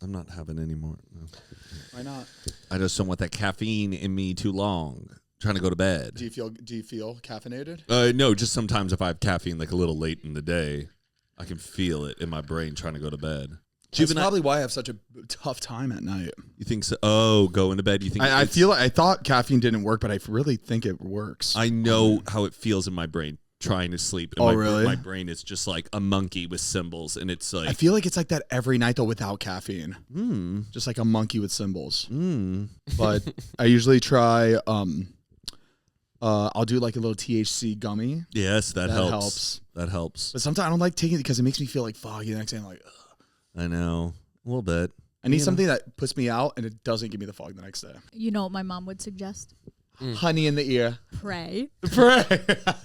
No. I'm not having any more. No. Why not? I just don't want that caffeine in me too long. Trying to go to bed. Do you feel caffeinated? No, just sometimes if I have caffeine like a little late in the day, I can feel it in my brain trying to go to bed. That's probably why I have such a tough time at night. You think so? Oh, going to bed. You think I thought caffeine didn't work, but I really think it works. I know how it feels in my brain trying to sleep. And really? My brain is just like a monkey with symbols, and it's like I feel like it's like that every night though without caffeine. Just like a monkey with symbols. But I usually try. I'll do like a little THC gummy. Yes, that helps. That helps. But sometimes I don't like taking it because it makes me feel like foggy the next day. I'm like, ugh. I know. A little bit. I need something that puts me out and it doesn't give me the fog the next day. You know what my mom would suggest? Honey in the ear. Pray. Pray.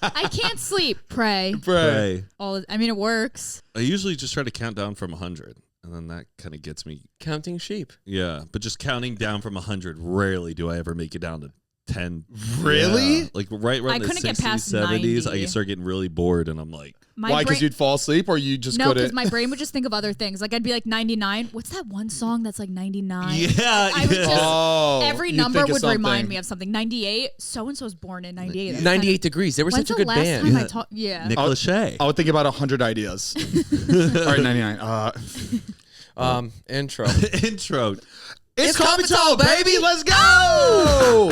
I can't sleep. Pray. Pray. It works. I usually just try to count down from 100, and then that kind of gets me. Counting sheep. Yeah, but just counting down from 100, rarely do I ever make it down to 10. Really? Yeah. Like right around the couldn't 60s, get past 70s, 90. I start getting really bored, and I'm like, why? Because you'd fall asleep, or you just No, couldn't? because my brain would just think of other things. Like I'd be like 99. What's that one song that's like 99? yeah. I would just every you'd number think of would remind something. me of something. 98. So and so's born in 98. That's 98 Degrees. They were When's such a the good last band. time I talked? Yeah. Nick Lachey. I would think about 100 ideas. All right, 99. Intro. Intro. It's Coffee Talk, baby. Let's go.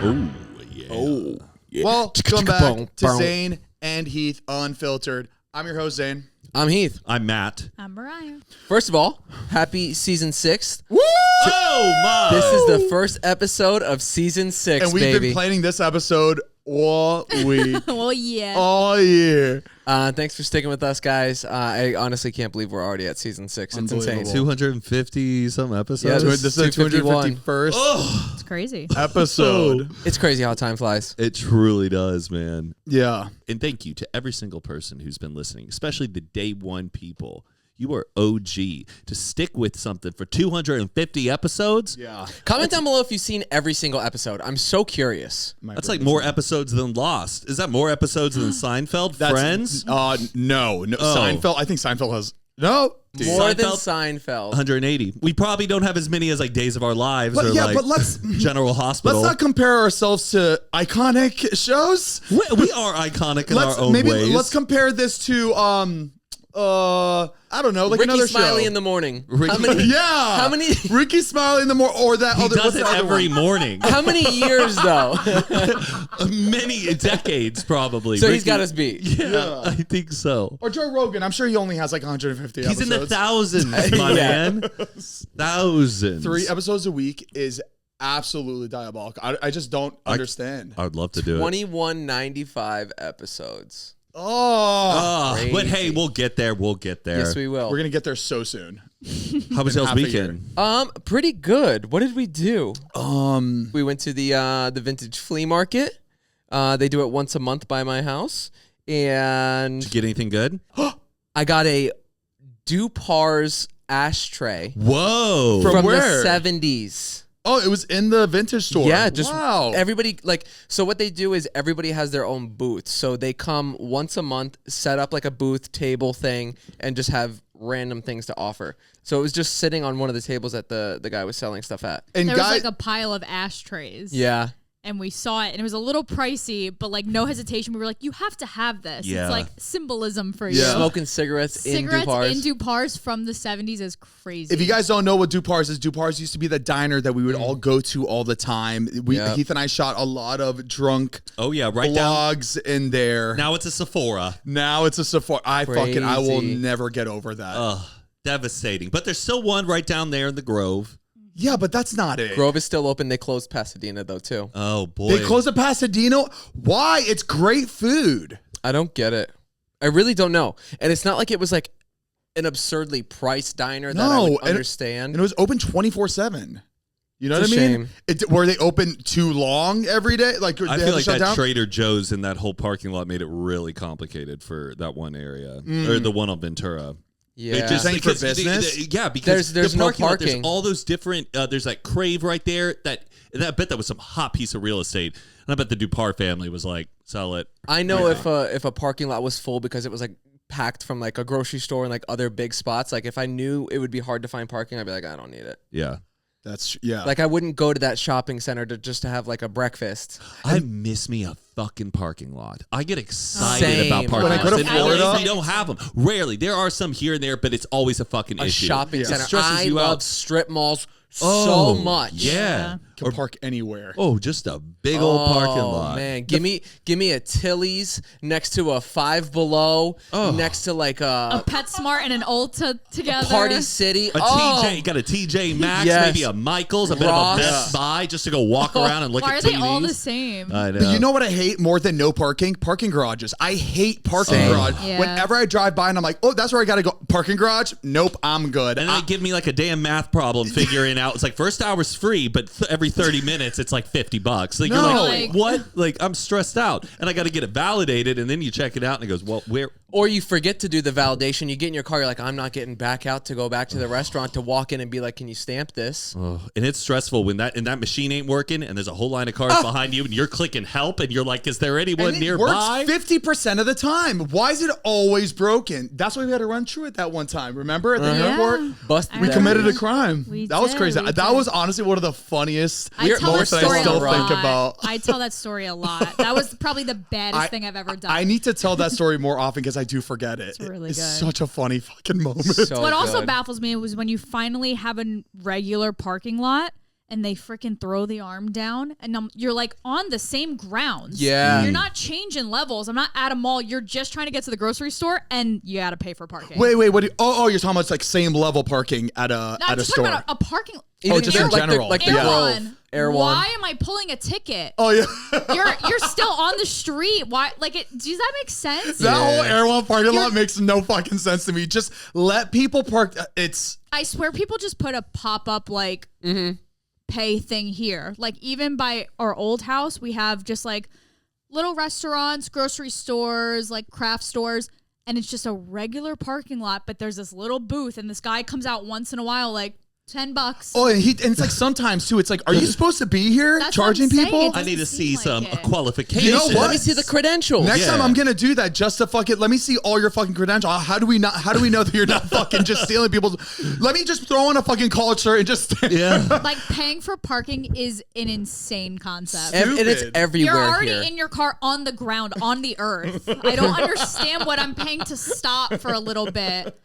Oh, yeah. Oh, yeah. Welcome back to Zane and Heath Unfiltered. I'm your host, Zane. I'm Heath. I'm Matt. I'm Mariah. First of all, happy season 6. Woo! Oh, my. This is the first episode of season 6, And we've baby. been planning this episode all week, Oh yeah. all year. Thanks for sticking with us, guys. I honestly can't believe we're already at season 6. It's insane. Unbelievable. 250 some episodes. Yeah, This is the 251. 251st It's crazy. episode. It's crazy how time flies. It truly does, man. Yeah. And thank you to every single person who's been listening, especially the day one people. You are OG. To stick with something for 250 episodes? Yeah. Comment down below if you've seen every single episode. I'm so curious. That's like more episodes than Lost. Is that more episodes than Seinfeld? Friends? No. Seinfeld. I think Seinfeld has More than Seinfeld? Seinfeld. 180. We probably don't have as many as like Days of Our Lives or like but let's General Hospital. let's not compare ourselves to iconic shows. We are iconic in our own ways. Let's compare this to I don't know, like Ricky another Smiley show. in the morning. Ricky- How many? Yeah. How many? Ricky Smiley in the morning, or that He other. does what's it the other every one? morning. How many years though? Many decades, probably. So he's got us beat. Yeah, I think so. Or Joe Rogan. I'm sure he only has like 150 He's episodes. in the thousands, my Yeah. man. Thousands. 3 episodes a week is absolutely diabolical. I just don't understand. I would love to do it. 2195 episodes. Oh, But hey, we'll get there. We'll get there. Yes, we will. we're gonna get there so soon. How was y'all's half a weekend? Pretty good. What did we do? Um, We went to the vintage flea market. They do it once a month by my house, and Did you get anything good? I got a Dupar's ashtray Whoa. From from where? the 70s. Oh, it was in the vintage store. Yeah, just wow. everybody so what they do is everybody has their own booth. So they come once a month, set up like a booth table thing, and just have random things to offer. So it was just sitting on one of the tables that the guy was selling stuff at. And There was guys, like a pile of ashtrays. Yeah. And we saw it, and it was a little pricey, but like no hesitation. We were like, you have to have this. Yeah. It's like symbolism for you. Yeah. Smoking cigarettes in Cigarettes Dupar's. in Dupar's from the 70s is crazy. if you guys don't know what Dupar's is, Dupar's used to be the diner that we would all go to all the time. Yep. Heath and I shot a lot of drunk Oh, yeah. Right down. vlogs in there. Now it's a Sephora. Now it's a Sephora. I will Crazy. never get over that. Ugh. Devastating. But there's still one right down there in the Grove. Yeah, but that's not it. Grove is still open. They closed Pasadena though too. Oh, boy. They closed at Pasadena. Why? It's great food. I don't get it. I really don't know. And it's not like it was like an absurdly priced diner that I would understand. And it was open 24/7. You know It's what a I mean? shame. Were they open too long every day? Like I they had feel to like shut that down? Trader Joe's in that whole parking lot made it really complicated for that one area. Or the one on Ventura. Yeah. Saying for business? Yeah, because There's the no parking lot, there's parking. all those different. There's that Crave right there. I bet that was some hot piece of real estate. And I bet the Dupar family was like, sell it. I know if a parking lot was full because it was like packed from like a grocery store and like other big spots. Like if I knew it would be hard to find parking, I'd be like, I don't need it. Yeah. Like I wouldn't go to that shopping center to have like a breakfast. I miss me a fucking parking lot. I get excited Same. about parking When I go lots. to In LA, Florida- we don't have them. Rarely. There are some here and there, but it's always a fucking A issue. shopping It center. stresses I you love out strip malls Oh, so much. Yeah. Can park anywhere. Oh, just a big old parking lot. Man, give me a Tilly's next to a Five Below, next to like A PetSmart and an Ulta together. Party City. A TJ, got a TJ Maxx, Yes. maybe a Michael's, a bit of a Ross. Best Buy, just to go walk around and look Why at are TVs. they all the same? I know. But you know what I hate more than no parking? Parking garages. I hate parking Same. garage. Yeah. Whenever I drive by and I'm like, oh, that's where I got to go. Parking garage? Nope, I'm good. And then they give me like a damn math problem figuring out. It's like first hour's free, but every 30 minutes it's like $50. Like No. you're like, Like- what? Like I'm stressed out, and I got to get it validated, and then you check it out, and it goes, well, where? Or you forget to do the validation. You get in your car, you're like, I'm not getting back out to go back to the restaurant to walk in and be like, can you stamp this? Oh, and it's stressful when that machine ain't working, and there's a whole line of cars behind you, and you're clicking help, and you're like, is there anyone and it nearby? works 50% of the time. Why is it always broken? That's why we had to run through it that one time. Remember at the airport? Busted We that. committed a crime. We That was did, crazy. we That did. was honestly one of the funniest I tell that moments that I story still a lot. think about. I tell that story a lot. That was probably the baddest thing I've ever done. I need to tell that story more often because I do forget it. It's really It's good. such a funny fucking moment. So What also good. baffles me was when you finally have a regular parking lot and they freaking throw the arm down and you're like on the same grounds. Yeah. You're not changing levels. I'm not at a mall. You're just trying to get to the grocery store and you got to pay for parking. Wait, what? You're talking about it's like same level parking at a No, at I'm a just store. talking about a parking. Even just Air- in like general. The, like the Air Grove. One. Air One. Why am I pulling a ticket? Oh yeah, You're still on the street. Why? Like, does that make sense? that whole Air One parking lot makes no fucking sense to me. Just let people park. It's I swear people just put a pop-up like pay thing here. Like even by our old house, we have just like little restaurants, grocery stores, like craft stores, and it's just a regular parking lot, but there's this little booth and this guy comes out once in a while like $10. oh, and it's like sometimes too. It's like, are you supposed to be here That's what I'm charging saying. people? It I need to doesn't see seem like some it. qualifications. You know what? Let me see the credentials. Next time Yeah. I'm gonna do that just to fucking let me see all your fucking credentials. How do we know that you're not fucking just stealing people's? Let me just throw on a fucking collared shirt and just Yeah. Like paying for parking is an insane concept. And it's Stupid. everywhere You're already here. in your car on the ground, on the earth. I don't understand what I'm paying to stop for a little bit.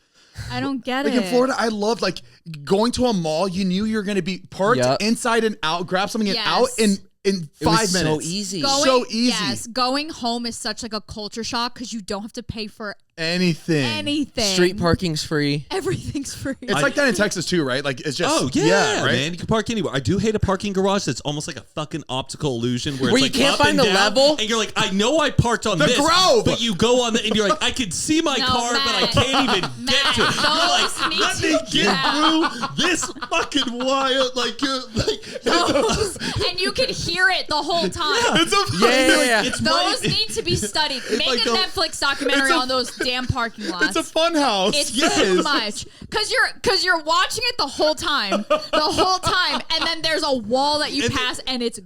I don't get Like it. in Florida, I loved like going to a mall. You knew you were going to be parked Yup. inside and out, grab something and Yes. out in It 5 was minutes. so easy. So easy. Yes, going home is such like a culture shock because you don't have to pay for Anything. anything. Street parking's free. Everything's free. It's like that in Texas too, right? Like it's just Oh yeah, right. man! You can park anywhere. I do hate a parking garage that's almost like a fucking optical illusion where Where it's you like can't up find and the down, level? and you're like, I know I parked on The this, Grove! but you go on the and you're like, I can see my No, car, but I Matt. can't even get to it. You're like, Those need let to- me get Yeah. through this fucking wire, like you're like. Those, and you can hear it the whole time. It's a Yeah. It's Those right- need to be studied. Make like a a- Netflix documentary it's a- on those damn parking lots. It's a fun house. It's yes. too much because you're watching it the whole time, and then there's a wall that you And pass, and it's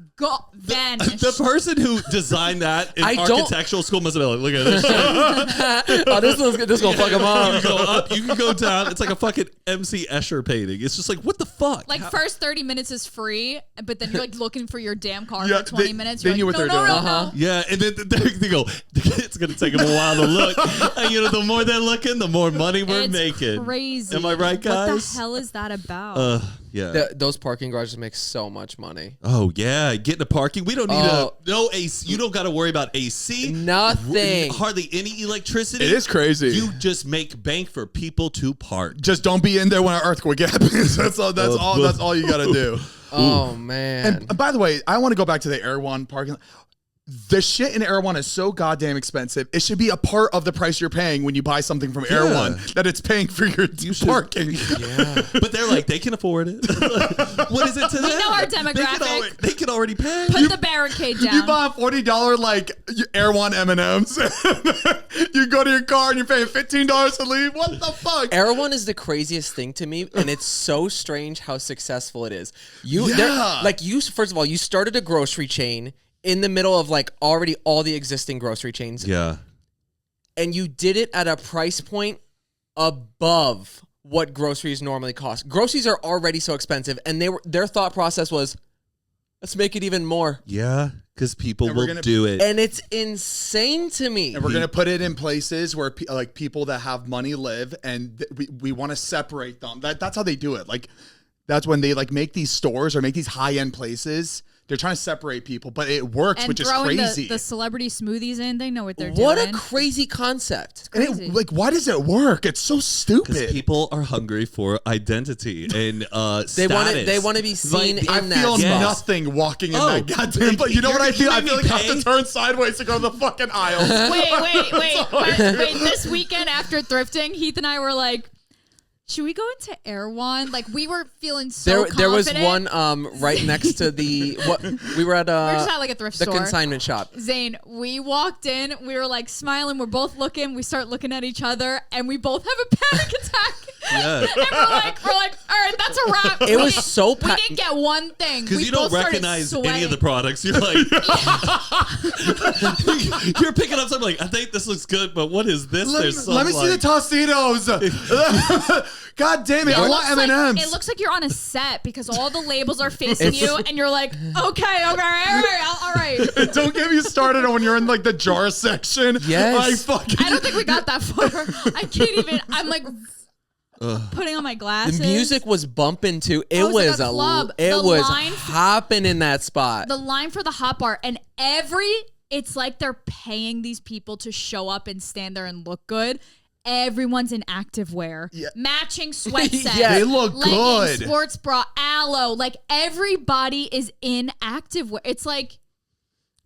vanished. The person who designed that in I don't- architectural school must have been like, look at this shit. Oh, this gonna fuck them You up. can go up, you can go down. It's like a fucking MC Escher painting. It's just like, what the fuck? Like first 30 minutes is free, but then you're like looking for your damn car Yeah, for 20 they- minutes. they You're knew like, what no, they're no, doing. no, no. Yeah, and then they go, it's going to take them a while to look. And, you know, the more they're looking, the more money we're It's making. crazy. Am I right, guys? What the hell is that about? Yeah. Those parking garages make so much money. Oh, yeah. Getting a parking. We don't need no AC. You don't got to worry about AC. Nothing. Hardly any electricity. It is crazy. You just make bank for people to park. just don't be in there when an earthquake happens. That's all. That's all. That's all you gotta do. Oh man. And by the way, I want to go back to the Air One parking lot. The shit in Air One is so goddamn expensive. It should be a part of the price you're paying when you buy something from Air One, that it's paying for your parking. Yeah. But they're like, they can afford it. What is it to them? We know our demographic. They can already pay. Put the barricade down. You buy a $40 like Air One M&Ms. You go to your car and you're paying $15 to leave. What the fuck? Air One is the craziest thing to me, and it's so strange how successful it is. First of all, you started a grocery chain in the middle of like already all the existing grocery chains. Yeah. And you did it at a price point above what groceries normally cost. Groceries are already so expensive, and their thought process was, let's make it even more. Yeah, because people will do it. And it's insane to me. And we're going to put it in places where people that have money live, and we want to separate them. That's how they do it. Like, that's when they like make these stores or make these high-end places. They're trying to separate people, but it works, and which is throwing crazy. the celebrity smoothies in, they know what they're doing. What a crazy concept. And crazy. why does it work? It's so Because stupid. people are hungry for identity and They status. want to be seen Like, I in that feel spot. nothing walking in that goddamn. But you know what I feel? I feel like I have to turn sideways to go to the fucking aisles. Wait. This weekend after thrifting, Heath and I were like, should we go into Air One? Like, we were feeling so There was confident. one right next to the we were at We're just at like a thrift the store. consignment shop. Zane, we walked in, we were like smiling, we're both looking, we start looking at each other, and we both have a panic attack. Yeah. And we're like, all right, that's a wrap. It was so we didn't get one thing. Because We you don't both started recognize any sweating. of the products. You're like, you're picking up something like, I think this looks good, but what is this? Let me see the Tostitos. God damn it! I want M&Ms. It looks like you're on a set because all the labels are facing you, and you're like, okay, all right. Don't get me started on when you're in like the jar section. Yes. I don't think we got that far. I can't even. I'm like putting on my glasses. The music was bumping too. It I was was like a club. it The was line- hopping in that spot. The line for the hot bar, and it's like they're paying these people to show up and stand there and look good. Everyone's in activewear, matching sweatsets. Yeah. They look leggings, good. Sports bra, aloe. Like everybody is in activewear. It's like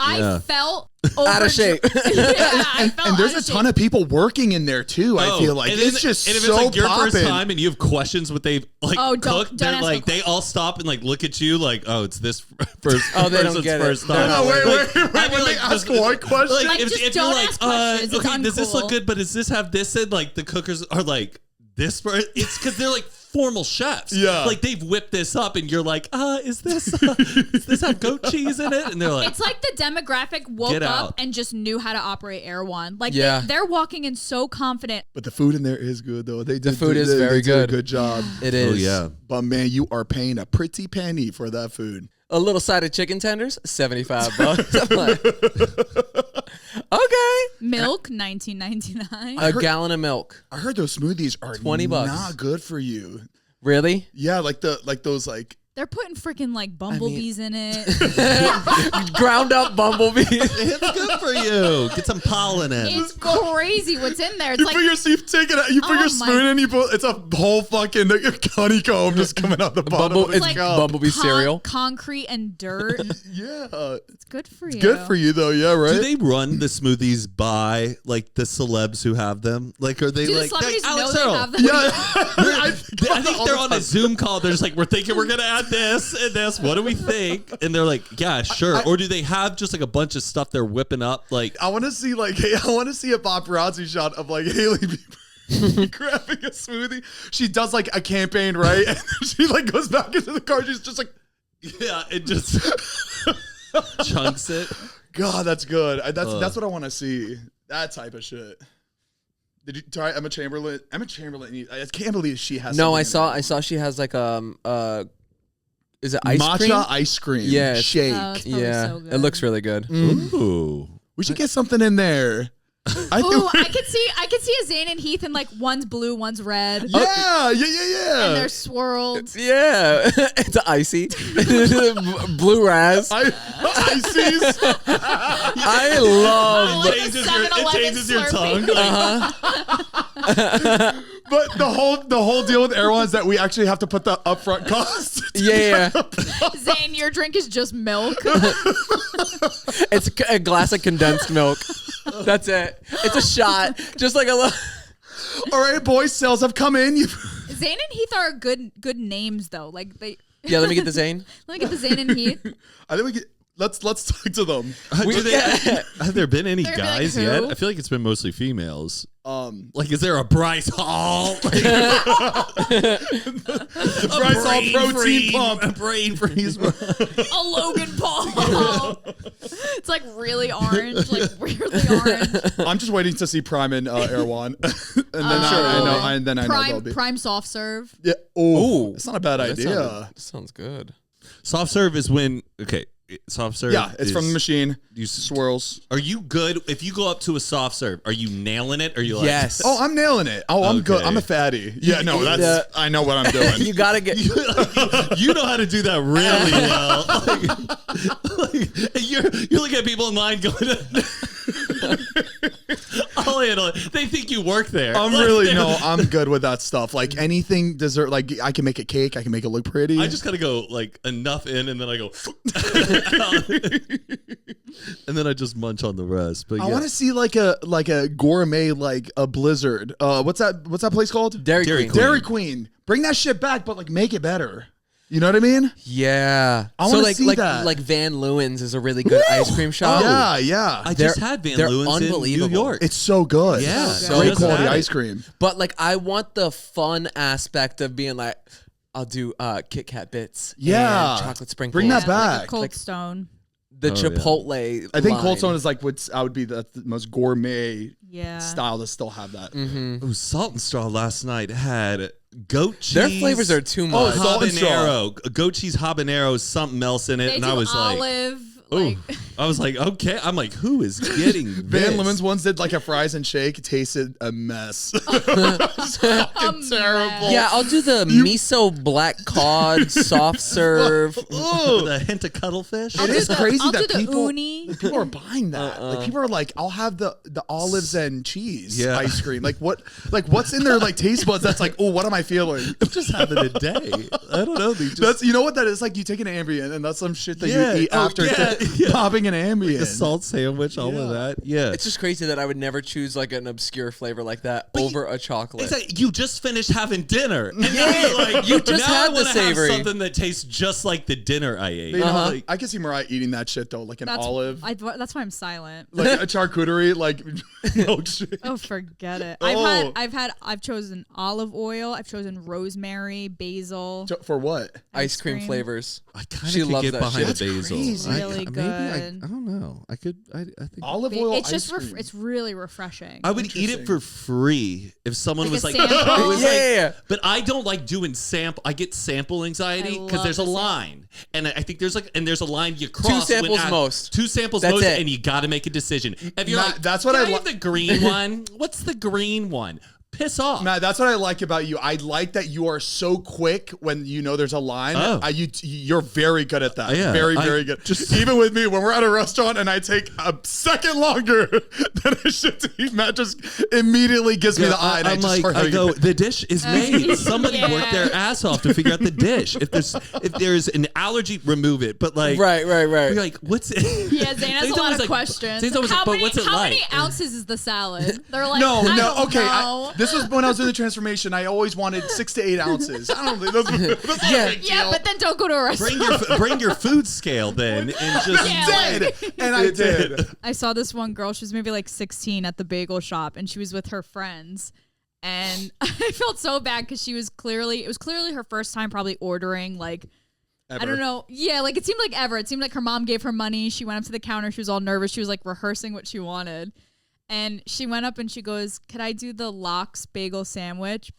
I felt out of shape. And there's a ton of people working in there too. I feel like and it's then- just and if so it's like your poppin'. first time and you have questions what they've like don't cooked, they're ask like me they all stop and like look at you like, oh, it's this first. Oh, they don't person's get it. first They're time. not wait. I When mean, they ask one question, Like, if just you're don't like, ask questions. It's okay, does this look uncool. good? But does this have this in? Like the cookers are like this. It's because they're like formal chefs. Yeah. Like they've whipped this up, and you're like, does this have goat cheese in it? And they're like, It's like the demographic woke Get up out. and just knew how to operate Air One. Like Yeah. they're walking in so confident. but the food in there is good though. The food is very did a good. good job. It is. oh yeah. But man, you are paying a pretty penny for that food. A little side of chicken tenders, $75. I'm like, okay. Milk, $19.99. A gallon of milk. I heard those smoothies are $20. not good for you. Really? Yeah, like those They're putting freaking like bumblebees in it. Ground up bumblebees. It's good for you. Get some pollen in. It's crazy what's in there. It's you like put you put Oh your my- spoon in, it's a whole fucking honeycomb just coming out the bottom of the It's like cup. bumblebee cereal. concrete and dirt. Yeah. It's good for you. Good for you though, yeah, right? Do they run the smoothies by like the celebs who have them? Like, are they Do the like celebrities like, know Alex they Earl? have them? Yeah. I think they're on a Zoom call. They're just like, we're thinking we're gonna add this and this. What do we think? And they're like, yeah, sure. Or do they have just like a bunch of stuff they're whipping up? Like, I want to see a paparazzi shot of like Haley Bieber grabbing a smoothie. She does like a campaign, right? And then she like goes back into the car. She's just like, yeah, it just chunks it. God, that's good. That's what I want to see. That type of shit. Did you try Emma Chamberlain? Emma Chamberlain. I can't believe she has. No, something I in saw she has like is it ice matcha cream? ice cream. Yeah, shake. Oh, it's probably Yeah, so good. it looks really good. Ooh. We should get something in there. Ooh, I could see a Zane and Heath, and like one's blue, one's red. Yeah. And they're swirled. Yeah, it's icy. Blue raz. Ices. I love. Like It the changes 7-Eleven your tongue. Slurpee. But the whole deal with Erewhon is that we actually have to put the upfront cost. Yeah. Zane, your drink is just milk. It's a glass of condensed milk. That's it. It's a shot. Just like a little. All right, boys, sales have come in. Zane and Heath are good names though. Like they. Yeah, let me get the Zane. Let me get the Zane and Heath. I think we could, let's talk to them. Have there been any They're gonna be like, guys who? yet? I feel like it's been mostly females. Like, is there a Bryce Hall? Bryce Hall protein pump. A brain freeze. A Logan Paul. It's like really orange, like weirdly orange. I'm just waiting to see Prime and Erewhon, and then I know. And then I know they'll be. Prime soft serve. Yeah. Ooh. It's not a bad idea. That sounds good. Soft serve is when soft serve. Yeah, it's from the machine. You Swirls. Are you good if you go up to a soft serve? Are you nailing it? Or are you like, Yes. Oh, I'm nailing it. Oh, I'm good. I'm a fatty. Yeah, no, that's. I know what I'm doing. You gotta get. you know how to do that really well. You're looking at people in line going, I'll handle it. They think you work there. I'm good with that stuff. Like anything dessert, like I can make a cake. I can make it look pretty. I just gotta go like enough in, and then I go, and then I just munch on the rest. But I want to see like a gourmet, like a Blizzard. What's that place called? Dairy Queen. Queen. Dairy Queen. Bring that shit back, but like make it better. You know what I mean? Yeah. I wanna like, see like, that. Like Van Leeuwen's is a really good ice cream shop. Yeah. I just had Van they're Leeuwen's in New unbelievable. York. It's so good. Yeah. So Great good. quality Had it. ice cream. But like, I want the fun aspect of being like, I'll do Kit Kat bits. Yeah. And chocolate sprinkles. Bring that Like back. a Cold Stone. The Oh, Chipotle. I think line. Cold Stone is like I would be the most gourmet Yeah. style to still have that. Ooh, Salt and Straw last night had goat cheese. Their flavors are too much. Salt and Straw. habanero, goat cheese habanero, something else in it, They and do I was like, olive. ooh. I was like, okay. I'm like, who is getting Van this? Leeuwen's ones did like a fries and shake. It tasted a mess. terrible. Yeah, I'll do the miso black cod soft serve. With a hint of cuttlefish. It is crazy I'll that do the people uni. are buying that. Like people are like, I'll have the olives and cheese ice cream. Like what's in their like taste buds? That's like, oh, what am I feeling? I'm just having a day. I don't know. They just, That's you know what that is like. You take an Ambien and that's some shit that Yeah. you eat Oh, after yeah. popping an Ambien. the salt sandwich, all of that. Yeah. It's just crazy that I would never choose like an obscure flavor like that over a chocolate. It's like you just finished having dinner. And Yeah, now you're like, you just now had I the wanna savory. have something that tastes just like the dinner I ate. You know, Like, I can see Mariah eating that shit though, like an olive, That's why I'm silent. like a charcuterie, like milkshake. Oh, forget it. Oh. I've chosen olive oil. I've chosen rosemary, basil. For what? ice cream flavors. I kind She of could loves get that behind shit. the basil. crazy. Really maybe good. I don't know. I could. I think Olive oil It's ice just cream. it's really refreshing. I would eat it for free if someone Like was a like, sample? it was like- Yeah. But I don't like doing sample. I get sample anxiety I because love there's a the sample. line, and I think there's a line you cross. samples when most. Two samples That's most, it. and you got to make a decision. If you're Matt, like, that's what "Can I I have li- the green one. What's the green one? Piss off. Matt, that's what I like about you. I like that you are so quick when you know there's a line. Oh. You're very good at that. Yeah, very, I very good. Just even with me, when we're at a restaurant and I take a second longer than I should to eat, Matt just immediately gives me the eye. And I'm I just like, start I having go, it. the dish is made. Somebody Yeah. worked their ass off to figure out the dish. If there's an allergy, remove it. But like, Right. You're like, what's it? Yeah, Zane has Zane's a lot always of like- questions. Zane's always like, but what's it how like? many ounces is the salad? They're like, No, I don't okay. know. This was when I was doing the transformation. I always wanted 6 to 8 ounces. I don't think that's not Yeah. a big Yeah, deal. but then don't go to a restaurant. Bring your food scale then, and just Yeah, did, and I did. I saw this one girl. She was maybe like 16 at the bagel shop, and she was with her friends. And I felt so bad because it was clearly her first time probably ordering like. Ever. I don't know. Yeah, like it seemed like ever. It seemed like her mom gave her money. She went up to the counter. She was all nervous. She was like rehearsing what she wanted. And she went up and she goes, "Could I do the lox bagel sandwich?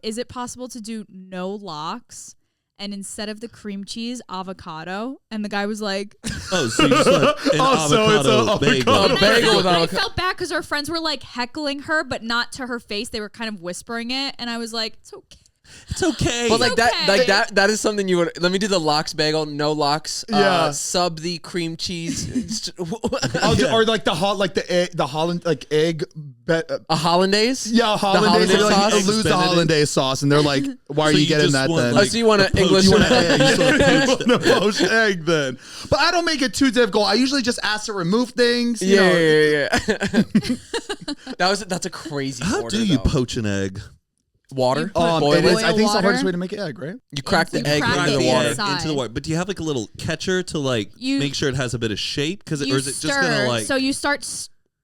Is it possible to do no lox?" and instead of the cream cheese, avocado. And the guy was like, Oh, so you just want an avocado bagel. and then bagel with I avocado. felt bad because her friends were like heckling her, but not to her face. They were kind of whispering it, and I was like, it's okay. It's okay. But like okay. that is something you would. Let me do the lox bagel, no lox. Yeah. Sub the cream cheese. Or like the Holland egg. A hollandaise. Yeah, hollandaise. hollandaise Like, sauce? lose the hollandaise sauce, and they're like, "Why are So you you getting just that want, then?" Oh, so you want an English? You want an egg? You want a poached egg then? But I don't make it too difficult. I usually just ask to remove things. You know. Yeah. That's a crazy. How order, do you though. poach an egg? Water? It Boil is, it? I think it's the water. hardest way to make an egg, right? You crack the You egg crack into it the water. inside. Into the water. But do you have like a little catcher to like You- make sure it has a bit of shape? Or You is it stir, just gonna like? so you start.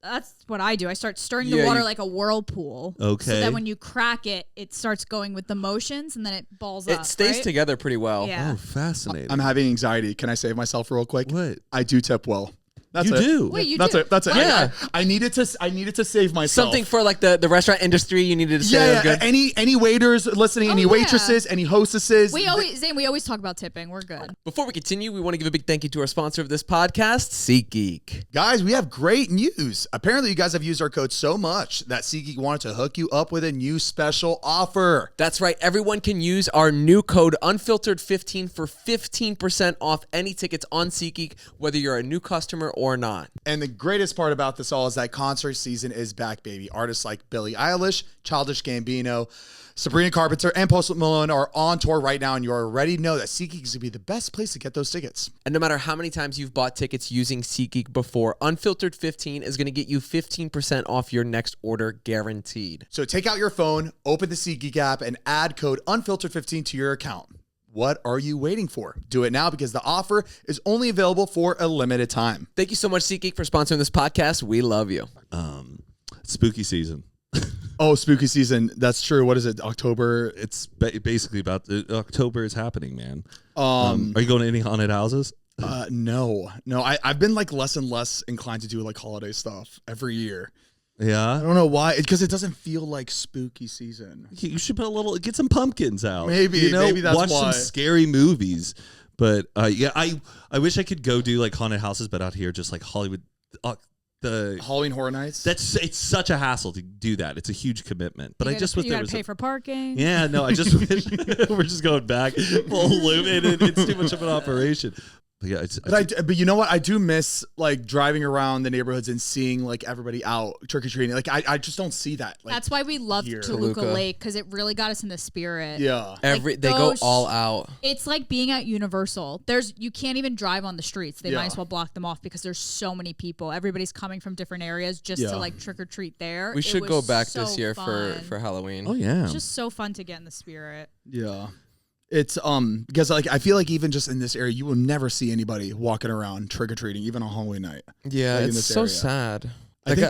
That's what I do. I start stirring the Yeah, water you- like a whirlpool. Okay. So that when you crack it, it starts going with the motions, and then it balls up. It stays right? together pretty well. Yeah. Oh, fascinating. I'm having anxiety. Can I save myself real quick? What? I do tip well. That's You it. do? Wait, you That's do? it. That's it. Yeah. I needed to save myself. Something for like the restaurant industry you needed to say Yeah, was good. any waiters listening, any yeah. waitresses, any hostesses. Zane, we always talk about tipping. We're good. Before we continue, we want to give a big thank you to our sponsor of this podcast, SeatGeek. Guys, we have great news. Apparently, you guys have used our code so much that SeatGeek wanted to hook you up with a new special offer. That's right. Everyone can use our new code Unfiltered15 for 15% off any tickets on SeatGeek, whether you're a new customer or not. And the greatest part about this all is that concert season is back, baby. Artists like Billie Eilish, Childish Gambino, Sabrina Carpenter, and Post Malone are on tour right now, and you already know that SeatGeek is going to be the best place to get those tickets. And no matter how many times you've bought tickets using SeatGeek before, Unfiltered15 is going to get you 15% off your next order guaranteed. So take out your phone, open the SeatGeek app, and add code Unfiltered15 to your account. What are you waiting for? Do it now because the offer is only available for a limited time. Thank you so much, SeatGeek, for sponsoring this podcast. We love you. Spooky season. Oh, spooky season. That's true. What is it? October? It's basically about October is happening, man. Are Um, you going to any haunted houses? no. I've been like less and less inclined to do like holiday stuff every year. I Yeah. don't know why. Because it doesn't feel like spooky season. You should get some pumpkins out. Maybe that's watch why. some scary movies. But yeah, I wish I could go do like haunted houses, but out here just like Hollywood, the Halloween Horror Nights. it's such a hassle to do that. It's a huge commitment. But I just wish you there gotta was pay for parking. yeah, no, I just wish we're just going back full loop, and it's too much of an operation. But yeah, But you know what? I do miss like driving around the neighborhoods and seeing like everybody out trick or treating. Like I just don't see that. Like, That's why we loved here. Toluca Toluca. Lake, because it really got us in the spirit. yeah. They go those- all out. It's like being at Universal. You can't even drive on the streets. They Yeah. might as well block them off because there's so many people. Everybody's coming from different areas just Yeah. to like trick or treat there. We It should was go back so this year fun. for Halloween. oh yeah, It's just so fun to get in the spirit. Yeah. It's because like I feel like even just in this area, you will never see anybody walking around trick or treating, even on Halloween night. Yeah, Like in it's this so area. sad.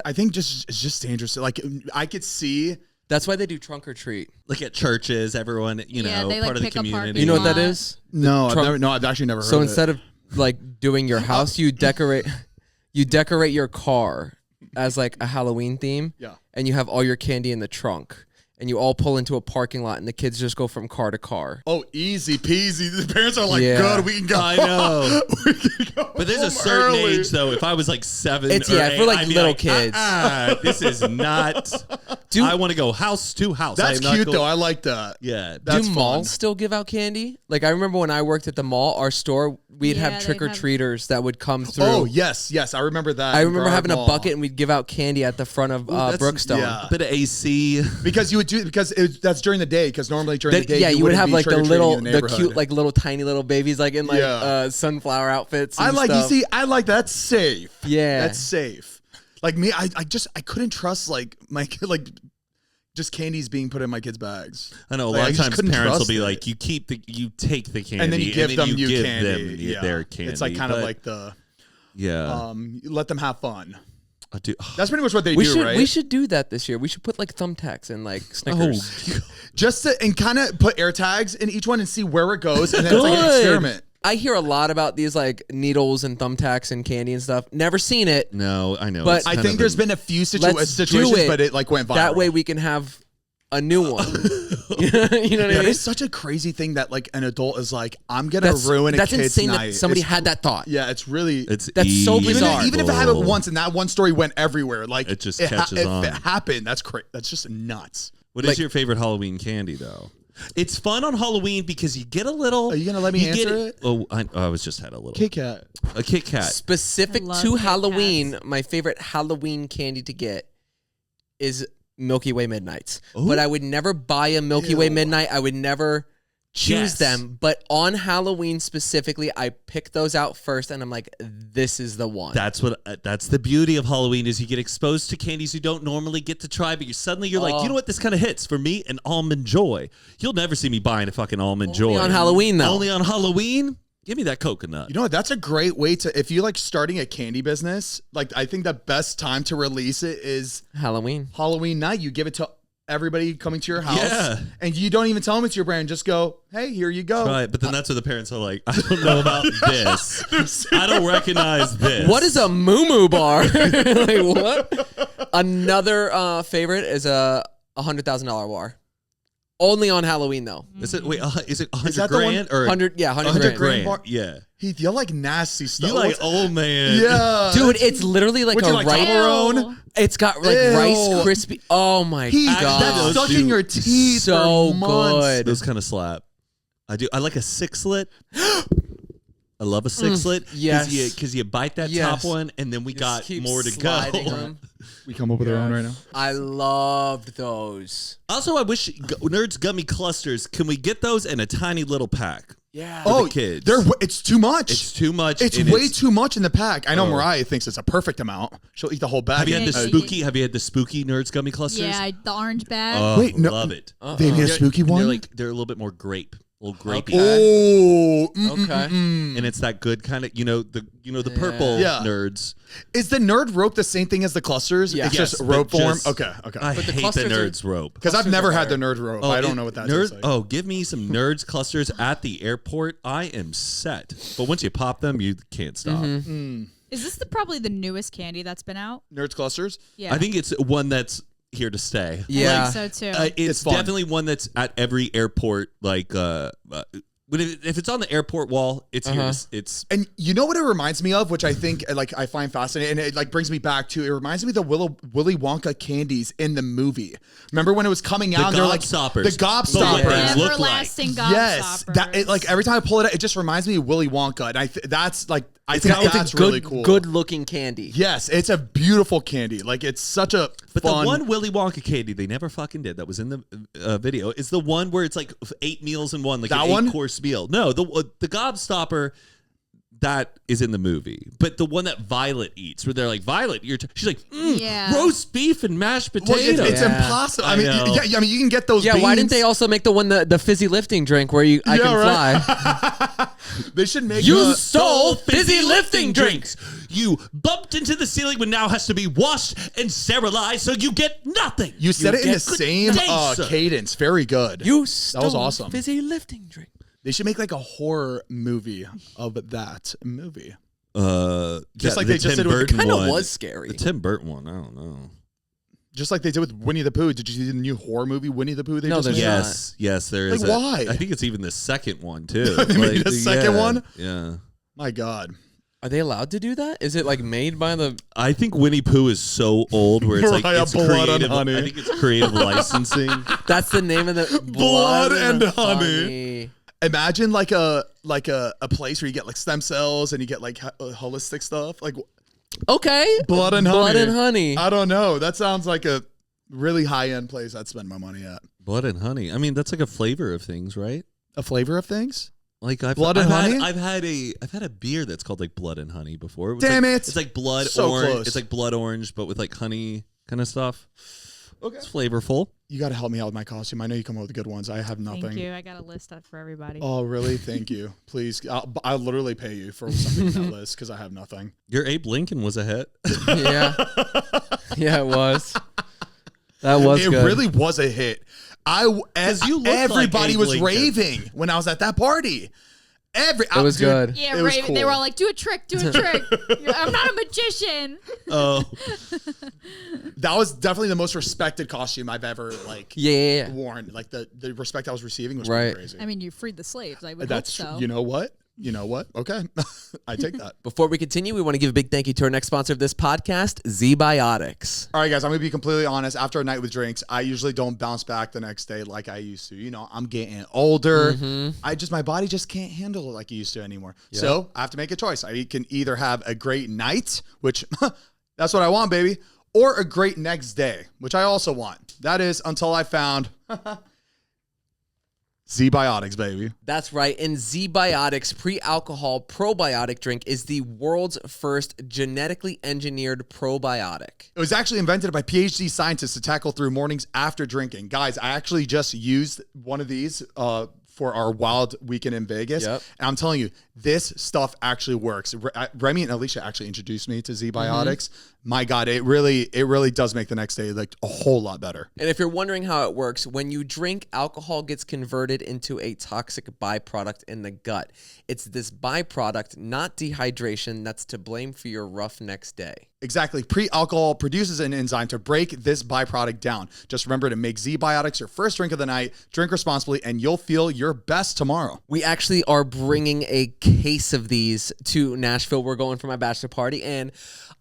I think just it's just dangerous. Like I could see. That's why they do trunk or treat. like at churches, everyone Yeah, know they, part like, of the pick a parking community. You know what that lot. is? No, trunk- I've actually never heard. So of instead it. of like doing your house, you decorate your car as like a Halloween theme. Yeah. And you have all your candy in the trunk. And you all pull into a parking lot and the kids just go from car to car. Oh, easy peasy. The parents are like, Yeah. good, we can go. I know. We can go But there's a home certain early. age though. If I was like 7, It's- or yeah, 8, for, like, I'd be little like, kids. This is not. I want to go house to house. I That's am not cute going- though. I like that. Yeah. That's do fun. malls still give out candy? Like I remember when I worked at the mall, our store, we'd Yeah, have they'd trick or treaters that would come through. Oh yes, I remember that. I in remember Broward having a Mall. bucket and we'd give out candy at the front of That's- Brookstone. yeah. Bit of AC. Because you would do that's during the day. Because normally during Then- the day, yeah, you would wouldn't have be like the trick-or-treating little, in the neighborhood. cute, like little tiny little babies, like in like Yeah. sunflower outfits. I and like stuff. you see. I like that. Safe. Yeah. that's safe. Like me, I couldn't trust like my kid, like just candies being put in my kids' bags. I know a Like, lot I of just times couldn't parents will trust be it. like, you take the candy And then you give them new candy. them Yeah. their candy. It's like kind of But, like the yeah. you let them have fun. I do. That's pretty much what they we do, should right? we should do that this year. We should put like thumbtacks and like Snickers. Oh, Just to and kind of put air tags in each one and see where it goes, and then it's like an Good. experiment. I hear a lot about these like needles and thumbtacks and candy and stuff. Never seen it. no, I know. But it's I kind think of there's an- been a few Let's do situations, it. but it like went viral. That way we can have a new one. You know what I mean? That is such a crazy thing that like an adult is like, I'm gonna ruin a That's kid's insane night. that somebody It's- had that thought. Yeah, it's really. That's so bizarre. Even if it happened once and that one story went everywhere, like It just catches on. If it happened, that's crazy. That's just nuts. What is your favorite Halloween candy, though? It's fun on Halloween because you get a little. Are you gonna let me answer it? Oh, I was just had a little. Kit Kat. A Kit Kat. Specific I love to Kit Halloween, Kats. my favorite Halloween candy to get is Milky Way Midnights. Ooh. But I would never buy a Milky Way Midnight. I would never choose Yes. them. But on Halloween specifically, I pick those out first, and I'm like, this is the one. That's what. That's the beauty of Halloween is you get exposed to candies you don't normally get to try, but you're like, you know what? This kind of hits for me. An Almond Joy. You'll never see me buying a fucking Almond Joy on Halloween, though. Only on Halloween. Give me that coconut. You know what? That's a great way to, if you like starting a candy business, like I think the best time to release it is Halloween. Halloween night. You give it to everybody coming to your house. Yeah. And you don't even tell them it's your brand. Just go, hey, here you go. Right, but then that's where the parents are like, I don't know about this. I don't recognize this. What is a moo bar? Like, what? Another favorite is a $100,000 bar. Only on Halloween, though. Is it? Wait, is it 100 that the one- grand or 100 100 grand. grand bar? Yeah. Heath, you like nasty stuff. You like What's- old man? Yeah. Dude, it's literally like Would a you like rice. Toblerone? It's got like Ew. Rice Krispie. Oh my Heath, god, that's those stuck do in your teeth so for months. good. Those kind of slap. I do. I like a sixlet. I love a sixlet. yes. Because you bite that Yes. top one, and then we Just got keep more to sliding go. them. We come up with our own right now. I loved those. Also, I wish Nerds Gummy Clusters. Can we get those in a tiny little pack? Yeah. the kids. It's too much. It's too much. It's and way too much in the pack. I know Oh. Mariah thinks it's a perfect amount. She'll eat the whole bag. Have you had the Yeah, spooky? Have you had the spooky Nerds Gummy Clusters? Yeah, the orange bag. Oh, Wait, no. love it. They made a They're- spooky and one? They're a little bit more grape, a little grapey. Oh, Okay. And it's that good kind of the purple Yeah. nerds. Is the nerd rope the same thing as the clusters? Yeah. It's Yes, just but rope form. just- Okay. I But the hate the clusters are- nerds rope. Because I've clusters never are had the hard. nerd rope. I don't know what that tastes like. Oh, give me some nerds clusters at the airport. I am set. But once you pop them, you can't stop. Is this probably the newest candy that's been out? Nerds clusters. Yeah, I think it's one that's here to stay. Yeah. I think so too. It's fun. definitely one that's at every airport. Like, if it's on the airport wall, it's here. It's And you know what it reminds me of, which I think I find fascinating, and it like brings me back to. It reminds me of the Willy Wonka candies in the movie. Remember when it was coming out? The and they're like Gobstoppers. The But what gobstoppers. they look Everlasting like. Yes, gobstoppers. that it, like every time I pull it out, it just reminds me of Willy Wonka, and that's like I It's think got- that's It's a really cool. good looking candy. Yes, it's a beautiful candy. Like it's such a But fun. the one Willy Wonka candy they never fucking did that was in the video is the one where it's like 8 meals in one, like That an one? 8-course meal. No, the Gobstopper that is in the movie, but the one that Violet eats, where they're like, Violet, she's like, Yeah. roast beef and mashed Well, potatoes. it's Yeah. impossible. I I mean, know. yeah, I mean, you can get those. Yeah, why didn't beans. they also make the one the fizzy lifting drink where I can right. fly? They should make. You a- stole fizzy lifting drinks. You bumped into the ceiling, but now has to be washed and sterilized, so you get nothing. You said it in the get good same taste. cadence. Very good. You That was stole awesome. fizzy lifting drink. They should make like a horror movie of that movie. Just like they just did with the- Kind of was scary. The Tim Burton one, I don't know. Just like they did with Winnie the Pooh. Did you see the new horror movie Winnie the Pooh? They No, just there's made? not. Yes, there is. Like, why? I think it's even the second one too. They made a second yeah, one? Yeah. My God. Are they allowed to do that? Is it like made by the? I think Winnie Pooh is so old where it's like Mariah it's Blood and creative. Honey. I think it's creative licensing. That's the name of the Blood and Honey. Imagine like a place where you get like stem cells and you get like holistic stuff like Okay. Blood and Honey. Blood and Honey. I don't know. That sounds like a really high end place I'd spend my money at. Blood and honey. I mean, that's like a flavor of things, right? A flavor of things? Like Blood and honey? I've had a beer that's called like Blood and Honey before. It was Damn like, it. It's like blood So orange. close. It's like blood orange, but with like honey kind of stuff. Okay. It's flavorful. You got to help me out with my costume. I know you come up with good ones. I have nothing. Thank you. I got a list up for everybody. Oh, really? Thank you. Please. I'll literally pay you for something on that list because I have nothing. Your Abe Lincoln was a hit. Yeah. Yeah, it was. That was It good. really was a hit. you look like Everybody Abe was Lincoln. raving when I was at that party. It was good. Yeah, It was Raven. cool. They were all like, "Do a trick, do a trick." I'm not a magician. Oh, That was definitely the most respected costume I've ever Yeah. worn. Like the respect I was receiving was Right. pretty crazy. I mean, you freed the slaves. I would That's hope so. you know what? You know what? Okay, I take that. Before we continue, we want to give a big thank you to our next sponsor of this podcast, Z-Biotics. All right, guys, I'm gonna be completely honest. After a night with drinks, I usually don't bounce back the next day like I used to. You know, I'm getting older. My body just can't handle it like it used to anymore. So I have to make a choice. I can either have a great night, which that's what I want, baby, or a great next day, which I also want. That is until I found Z-Biotics, baby. That's right. And Z-Biotics pre-alcohol probiotic drink is the world's first genetically engineered probiotic. It was actually invented by PhD scientists to tackle through mornings after drinking. Guys, I actually just used one of these for our wild weekend in Vegas. Yep. And I'm telling you, this stuff actually works. Remy and Alicia actually introduced me to Z-Biotics. My God, it really does make the next day like a whole lot better. And if you're wondering how it works, when you drink, alcohol gets converted into a toxic byproduct in the gut. It's this byproduct, not dehydration, that's to blame for your rough next day. Exactly. Pre-alcohol produces an enzyme to break this byproduct down. Just remember to make Z-Biotics your first drink of the night, drink responsibly, and you'll feel your best tomorrow. We actually are bringing a case of these to Nashville. We're going for my bachelor party, and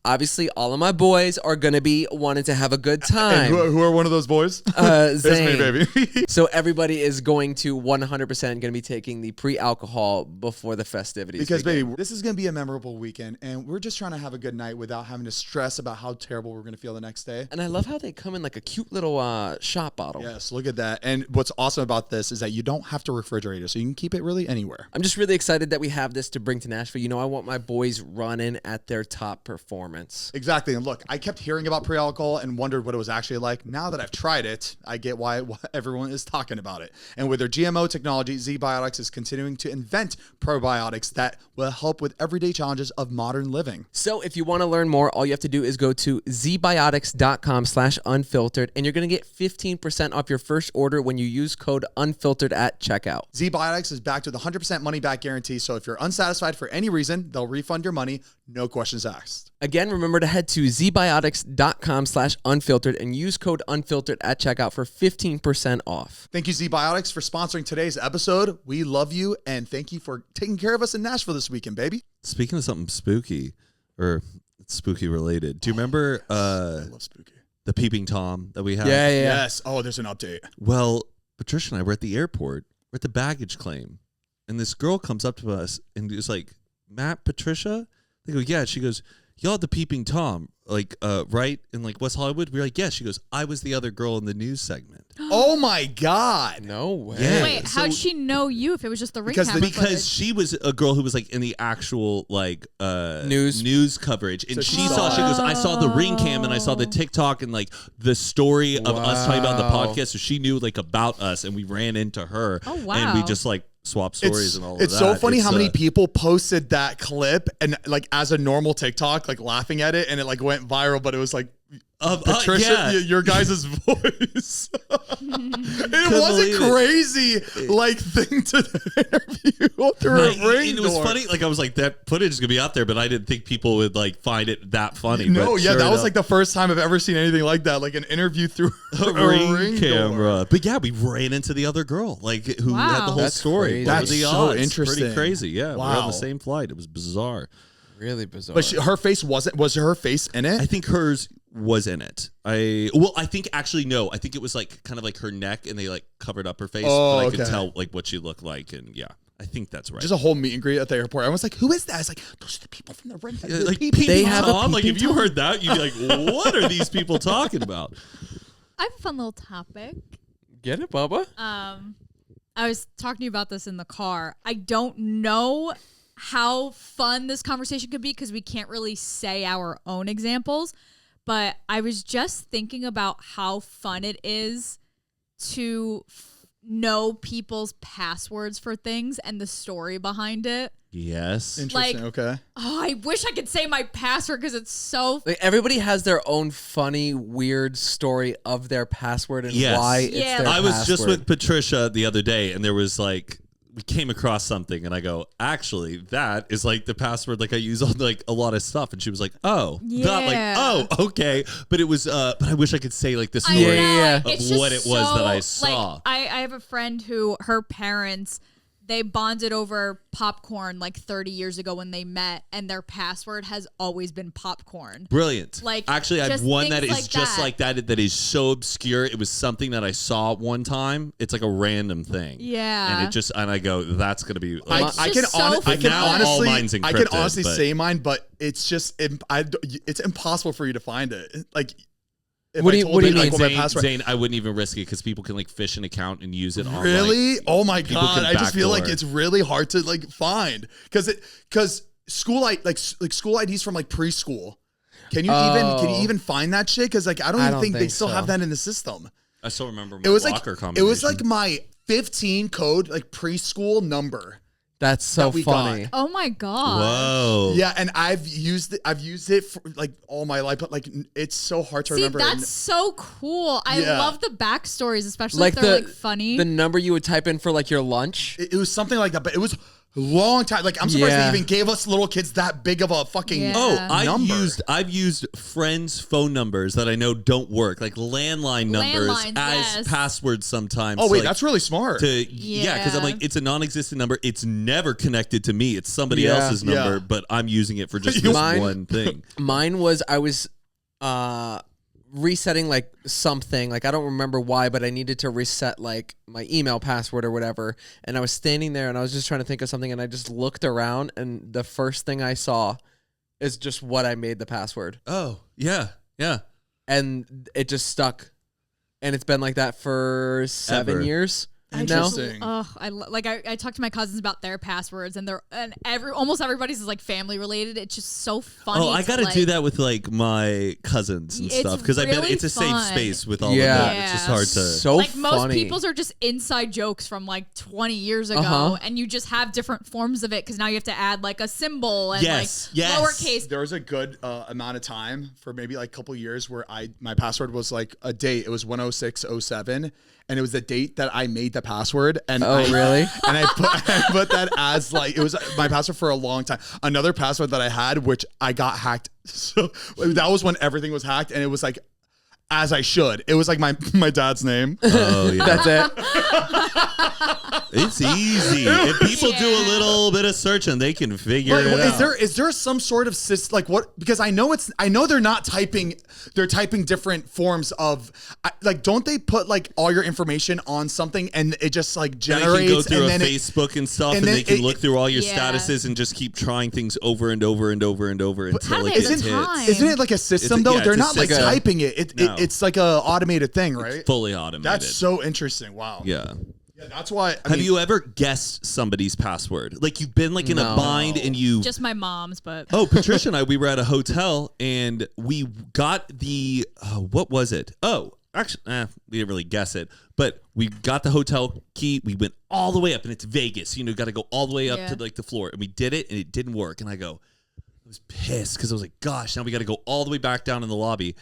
obviously all of my boys are going to be wanting to have a good time. And who are one of those boys? Zane. It's me, baby. So everybody is going to 100% going to be taking the pre-alcohol before the festivities. Because, begin. baby, this is going to be a memorable weekend, and we're just trying to have a good night without having to stress about how terrible we're going to feel the next day. And I love how they come in like a cute little shot bottle. Yes, look at that. And what's awesome about this is that you don't have to refrigerate it, so you can keep it really anywhere. I'm just really excited that we have this to bring to Nashville. You know, I want my boys running at their top performance. Exactly. And look, I kept hearing about pre-alcohol and wondered what it was actually like. Now that I've tried it, I get why everyone is talking about it. And with their GMO technology, Z-Biotics is continuing to invent probiotics that will help with everyday challenges of modern living. So if you want to learn more, all you have to do is go to zbiotics.com/unfiltered, and you're going to get 15% off your first order when you use code unfiltered at checkout. Z-Biotics is backed with a 100% money-back guarantee, so if you're unsatisfied for any reason, they'll refund your money, no questions asked. Again, remember to head to zbiotics.com/unfiltered and use code unfiltered at checkout for 15% off. Thank you, Z-Biotics, for sponsoring today's episode. We love you, and thank you for taking care of us in Nashville this weekend, baby. speaking of something spooky, or spooky related, do you remember I love spooky. the peeping Tom that we had? Yeah. Yes. Oh, there's an update. Well, Patricia and I were at the airport. We're at the baggage claim. And this girl comes up to us and is like, Matt, Patricia? They go, yeah. She goes, y'all had the peeping Tom, like, right? In like West Hollywood? We're like, yeah. She goes, I was the other girl in the news segment. Oh my God. No way. Yeah. Wait, how'd she know you if it was just the ring Because camera Because footage? she was a girl who was like in the actual like News coverage, and So she she saw. saw She it. goes, I saw the ring cam, and I saw the TikTok, and like the story of us talking about the Wow. podcast. So she knew like about us, and we ran into her. Oh, And wow. we just like swapped stories and all of that. It's so funny how many uh, people posted that clip and like as a normal TikTok, like laughing at it, and it like went viral, but it was like Patricia, yeah. your guys' voice. It was believe a it. crazy like thing to interview through Right, a ring it was door. funny. Like I was like, that footage is gonna be out there, but I didn't think people would like find it that funny. No, but yeah, sure that was enough, like the first time I've ever seen anything like that, like an interview through a ring door. camera. But yeah, we ran into the other girl, like who had Wow. the whole That's story. crazy. What are That's the so odds? interesting. Pretty crazy. Yeah, we're on Wow. the same flight. It was bizarre. Really bizarre. But her face wasn't. Was her face in it? I think hers was in it. I think actually no. I think it was like kind of like her neck, and they like covered up her face, Oh, but I could okay. tell like what she looked like, and yeah, I think that's right. Just a whole meet and greet at the airport. I was like, "Who is that?" I was like, "Those are the people from the ring." like people. They have a Tom. Like if peeping you Tom. heard that, you'd be like, "What are these people talking about?" I have a fun little topic. Get it, Bubba? I was talking to you about this in the car. I don't know how fun this conversation could be because we can't really say our own examples. But I was just thinking about how fun it is to know people's passwords for things and the story behind it. Yes. Interesting. like- Okay. Oh, I wish I could say my password because it's so. Like everybody has their own funny, weird story of their password and Yes. why Yeah, it's their I was just password. with Patricia the other day, and there was like we came across something, and I go, actually, that is like the password like I use on like a lot of stuff. And she was like, oh, not like, Yeah. oh, okay. But it was, but I wish I could say like the I story know, of it's just what it was that I so, saw. Like, I have a friend who her parents, they bonded over popcorn like 30 years ago when they met, and their password has always been popcorn. Brilliant. Like, actually, I have just one that things is like just that. like that. That is so obscure. It was something that I saw one time. It's like a random thing. Yeah. And it just, and I go, that's gonna be. I It's can just so I can Now all honestly mine's I can encrypted, honestly but- say mine, but it's just it's impossible for you to find it. Like, if What do I you- told what do you like, mean? what my password. Zane, I wouldn't even risk it because people can like fish an account and use it on. Really? Oh my people god! can I just feel like backdoor. it's really hard to like find because school school IDs from like preschool. Can you even find that shit? Because like I don't I even don't think they think still so. have that in the system. I still remember my It was locker like combination. it was like my 15 code like preschool number. That's so that we funny. got. Oh my god. Whoa. Yeah, and I've used it for like all my life, but like it's so hard to See, remember. that's so cool. I Yeah. love the backstories, especially Like if they're the like funny. the number you would type in for like your lunch. It was something like that, but it was a long time. Like I'm surprised Yeah. they even gave us little kids that big of a fucking Yeah. Oh, number. I've used friends' phone numbers that I know don't work, like landline numbers Landlines, as yes. passwords sometimes. Oh wait, like, that's really smart. yeah, because I'm Yeah. like, it's a non-existent number. It's never connected to me. It's somebody Yeah. else's number, Yeah. but I'm using it for just this Mine- one thing. Mine was I was resetting like something, like I don't remember why, but I needed to reset like my email password or whatever. And I was standing there and I was just trying to think of something, and I just looked around, and the first thing I saw is just what I made the password. Oh, yeah, yeah. And it just stuck. And it's been like that for 7 Ever. years. I now. just, I talk to my cousins about their passwords, and almost everybody's is like family related. It's just so funny. Oh, I got to do that with like my cousins and It's stuff because I bet really it's a safe fun. space with all Yeah. of that. It's just hard to. So like most funny. people's are just inside jokes from like 20 years ago, Uh-huh. and you just have different forms of it because now you have to add like a symbol and Yes, like yes. lowercase. There was a good amount of time for maybe like a couple years where my password was like a date. It was 10607, and it was the date that I made the password. And really? And I put that as like it was my password for a long time. Another password that I had, which I got hacked. So that was when everything was hacked, and it was like as I should. It was like my dad's name. Oh yeah, That's it. it's easy. If people do a little bit of searching, they can figure But it out. is there some sort of like what? Because I know they're not typing. They're typing different forms of like. Don't they put like all your information on something and it just like They generates can go through and a then Facebook and stuff, and and then they can it- look through all your Yeah. statuses and just keep trying things over and over and over and over how until do it they gets have hits. time? isn't it like a system It's a- though? yeah, They're it's a not like system. typing it. No. It's like a automated thing, right? Fully automated. That's so interesting. Wow. yeah. Yeah, that's why. Have you ever guessed somebody's password? Like you've been like in a No. bind and you. Just my mom's, but Oh, Patricia and I, we were at a hotel and we got the what was it? Oh, actually, we didn't really guess it, but we got the hotel key. We went all the way up, and it's Vegas. You know, got to go all the way up Yeah. to like the floor, and we did it, and it didn't work. And I was pissed because I was like, gosh, now we got to go all the way back down in the lobby.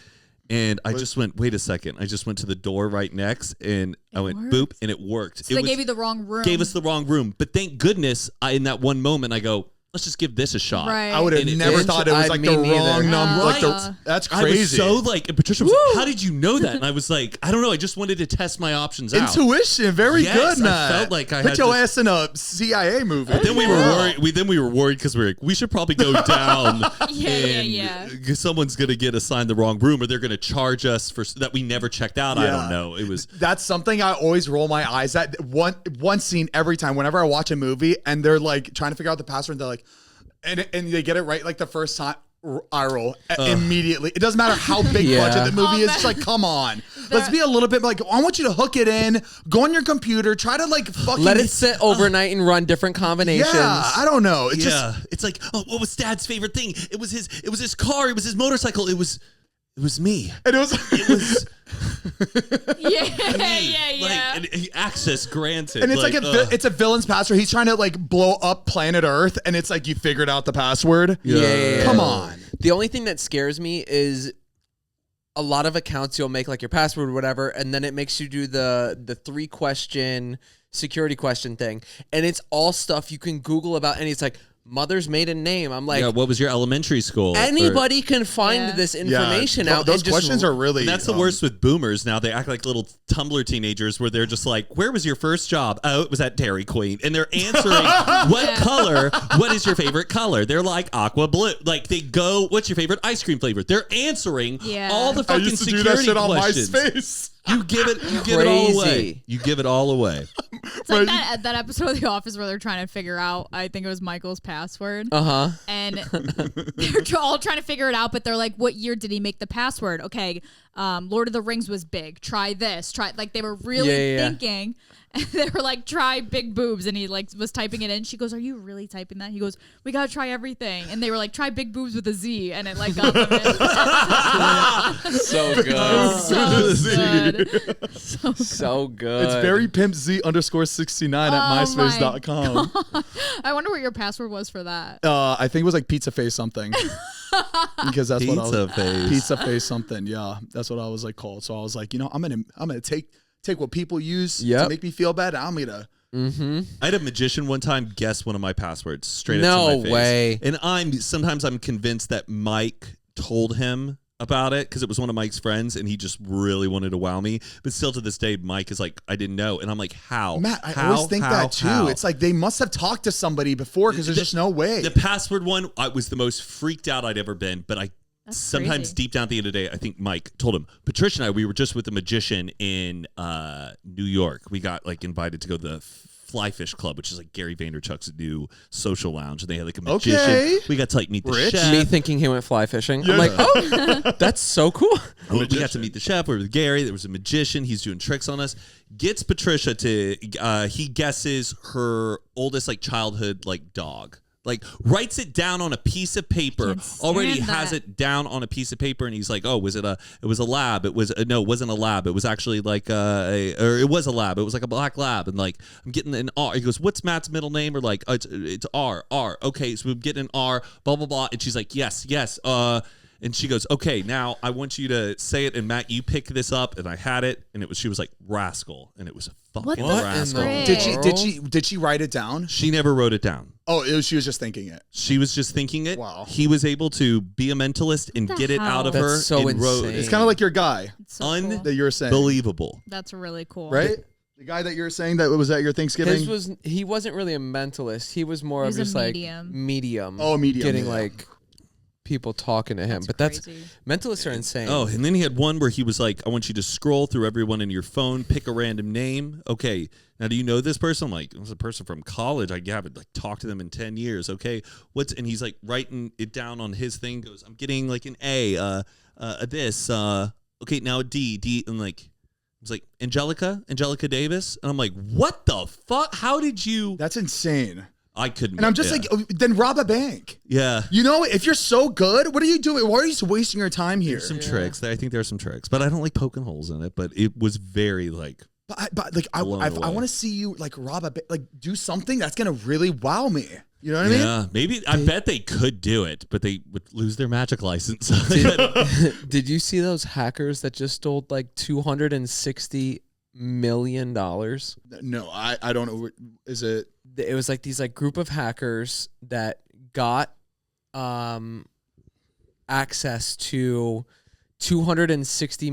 And I just went, wait a second. I just went to the door right next, and I went worked? boop, and it worked. so they gave you the wrong room. Gave us the wrong room, but thank goodness, in that one moment, I go, let's just give this a shot. right. I would have And it- never and thought it was I- like me the neither. wrong number. Like Right. that's I crazy. was so like, and Patricia was like, how did you know that? And I was like, I don't know. I just wanted to test my options out. Intuition, very Yes, good, I man. felt like I put had your this- ass in a CIA movie. Then we were worried. We were worried because we were like, we should probably go down. Yeah. Someone's gonna get assigned the wrong room, or they're gonna charge us for that we never checked out. I Yeah. don't know. It was That's something I always roll my eyes at. One scene every time. Whenever I watch a movie and they're like trying to figure out the password, they're like, and they get it right like the first time. I roll immediately. It doesn't matter how big Yeah. budget the movie Oh, is. It's man. like, come on, let's be a little bit like. I want you to hook it in. Go on your computer. Try to like fucking Let it sit overnight and run different combinations. Yeah, I don't know. It's yeah. just It's like, oh, what was Dad's favorite thing? It was his car. It was his motorcycle. It was me. and it was. It was yeah. like and access granted. And it's like, ugh. it's a villain's password. He's trying to like blow up planet Earth, and it's like you figured out the password. Yeah. Come on. The only thing that scares me is a lot of accounts you'll make like your password or whatever, and then it makes you do the 3-question security question thing, and it's all stuff you can Google about, and it's like mother's maiden name. I'm like, Yeah, what was your elementary school? anybody can find this information out. Those and just questions are really. That's the worst with boomers now. They act like little Tumblr teenagers where they're just like, where was your first job? Oh, it was at Dairy Queen. And they're answering, what color? What is your favorite color? They're like aqua blue. Like they go, what's your favorite ice cream flavor? They're answering all the I fucking used to do security that shit on questions. MySpace. You give it all away. Crazy. You give it all away. It's like that episode of The Office where they're trying to figure out, I think it was Michael's password. And they're all trying to figure it out, but they're like, what year did he make the password? Okay, Lord of the Rings was big. Try this. Like they were really thinking. And they were like, try big boobs. And he like was typing it in. She goes, are you really typing that? He goes, we got to try everything. And they were like, try big boobs with a Z. And it like got them in. So good. So good. It's very pimpz_69 at myspace.com. I wonder what your password was for that. I think it was like pizza face something. Because that's what I was. Pizza face something. Yeah, that's what I was like called. So I was like, I'm gonna take what people use to make me feel bad. I'm gonna. I had a magician one time guess one of my passwords straight up to my face. No way. And sometimes I'm convinced that Mike told him about it because it was one of Mike's friends and he just really wanted to wow me. But still to this day, Mike is like, I didn't know. And I'm like, how? Matt, I always think that too. It's like they must have talked to somebody before because there's just no way. The password one, I was the most freaked out I'd ever been, but That's sometimes crazy. deep down at the end of the day, I think Mike told him. Patricia and I, we were just with a magician in New York. We got like invited to go to the Fly Fish Club, which is like Gary Vaynerchuk's new social lounge, and they had like a magician. Okay. We got to like meet the Rich. chef. Me thinking he went fly fishing. I'm like, oh, that's so cool. We got to meet the chef. We were with Gary. There was a magician. He's doing tricks on us. Gets Patricia to he guesses her oldest like childhood like dog. Like writes it down on a piece of paper. Already has it down on a piece of paper, and he's like, "Oh, was it a? It was a lab. It was no, it wasn't a lab. It was actually like or it was a lab. It was like a black lab." And like, I'm getting an R. He goes, "What's Matt's middle name?" Or like, it's R. Okay, so we're getting an R. Blah blah blah. And she's like, "Yes. And she goes, okay, now I want you to say it, and Matt, you pick this up. And I had it, and she was like rascal, and it was a fucking rascal. Did she write it down? She never wrote it down. Oh, she was just thinking it. She was just thinking it. Wow. He was able to be a mentalist and get it out of her. That's so and wrote insane. it. It's kind of like your guy So cool. that you were saying. Unbelievable. That's really cool. Right? The guy that you were saying that was at your Thanksgiving? He wasn't really a mentalist. He was more He's of just a like medium. medium. Oh, medium. Getting Yeah. like people talking to him. That's But that's crazy. mentalists are insane. Oh, and then he had one where he was like, I want you to scroll through everyone in your phone, pick a random name. Okay, now do you know this person? I'm like, it was a person from college. I haven't like talked to them in 10 years. Okay, and he's like writing it down on his thing. Goes, I'm getting like an A, this, okay, now a D, and like, I was like, Angelica Davis, and I'm like, what the fuck? How did you? That's insane. I couldn't. And I'm just like, then rob a bank. yeah. If you're so good, what are you doing? Why are you wasting your time here? There's some tricks. I think there are some tricks, but I don't like poking holes in it. But it was very like. But like, I blown away. want to see you like rob a bank, like do something that's gonna really wow me. You know what I mean? Yeah, maybe. I bet they could do it, but they would lose their magic license. Did you see those hackers that just stole like $260 million? No, I don't know. Is it? It was like these like group of hackers that got access to $250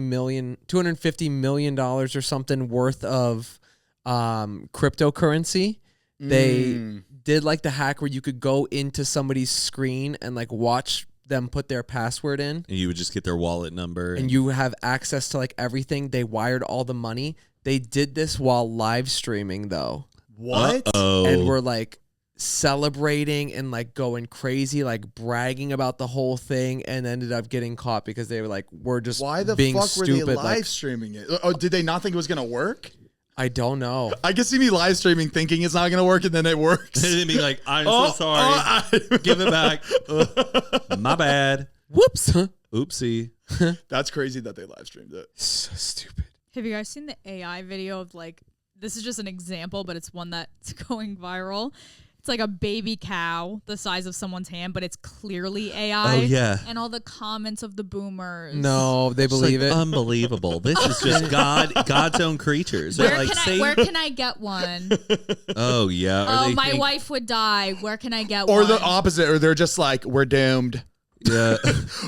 million or something worth of cryptocurrency. They did like the hack where you could go into somebody's screen and like watch them put their password in, and you would just get their wallet number, and you have access to like everything. They wired all the money. They did this while live streaming though. What? Uh-oh. And we're like celebrating and like going crazy, like bragging about the whole thing, and ended up getting caught because they were like, we're just Why the being fuck stupid. were they live Like, streaming it? Oh, did they not think it was gonna work? I don't know. I can see me live streaming thinking it's not gonna work, and then it works. and then be like, I'm so sorry. Give it back. My bad. Whoops. Oopsie. That's crazy that they live streamed it. So stupid. Have you guys seen the AI video of like, this is just an example, but it's one that's going viral. It's like a baby cow the size of someone's hand, but it's clearly AI. Oh, yeah. And all the comments of the boomers. No, they It's believe like it. unbelievable. This is just God's own creatures. They're like, Where can I get one? oh yeah. Or Oh, they my think- wife would die. Where can I get Or one? the opposite, or they're just like, we're doomed. Yeah.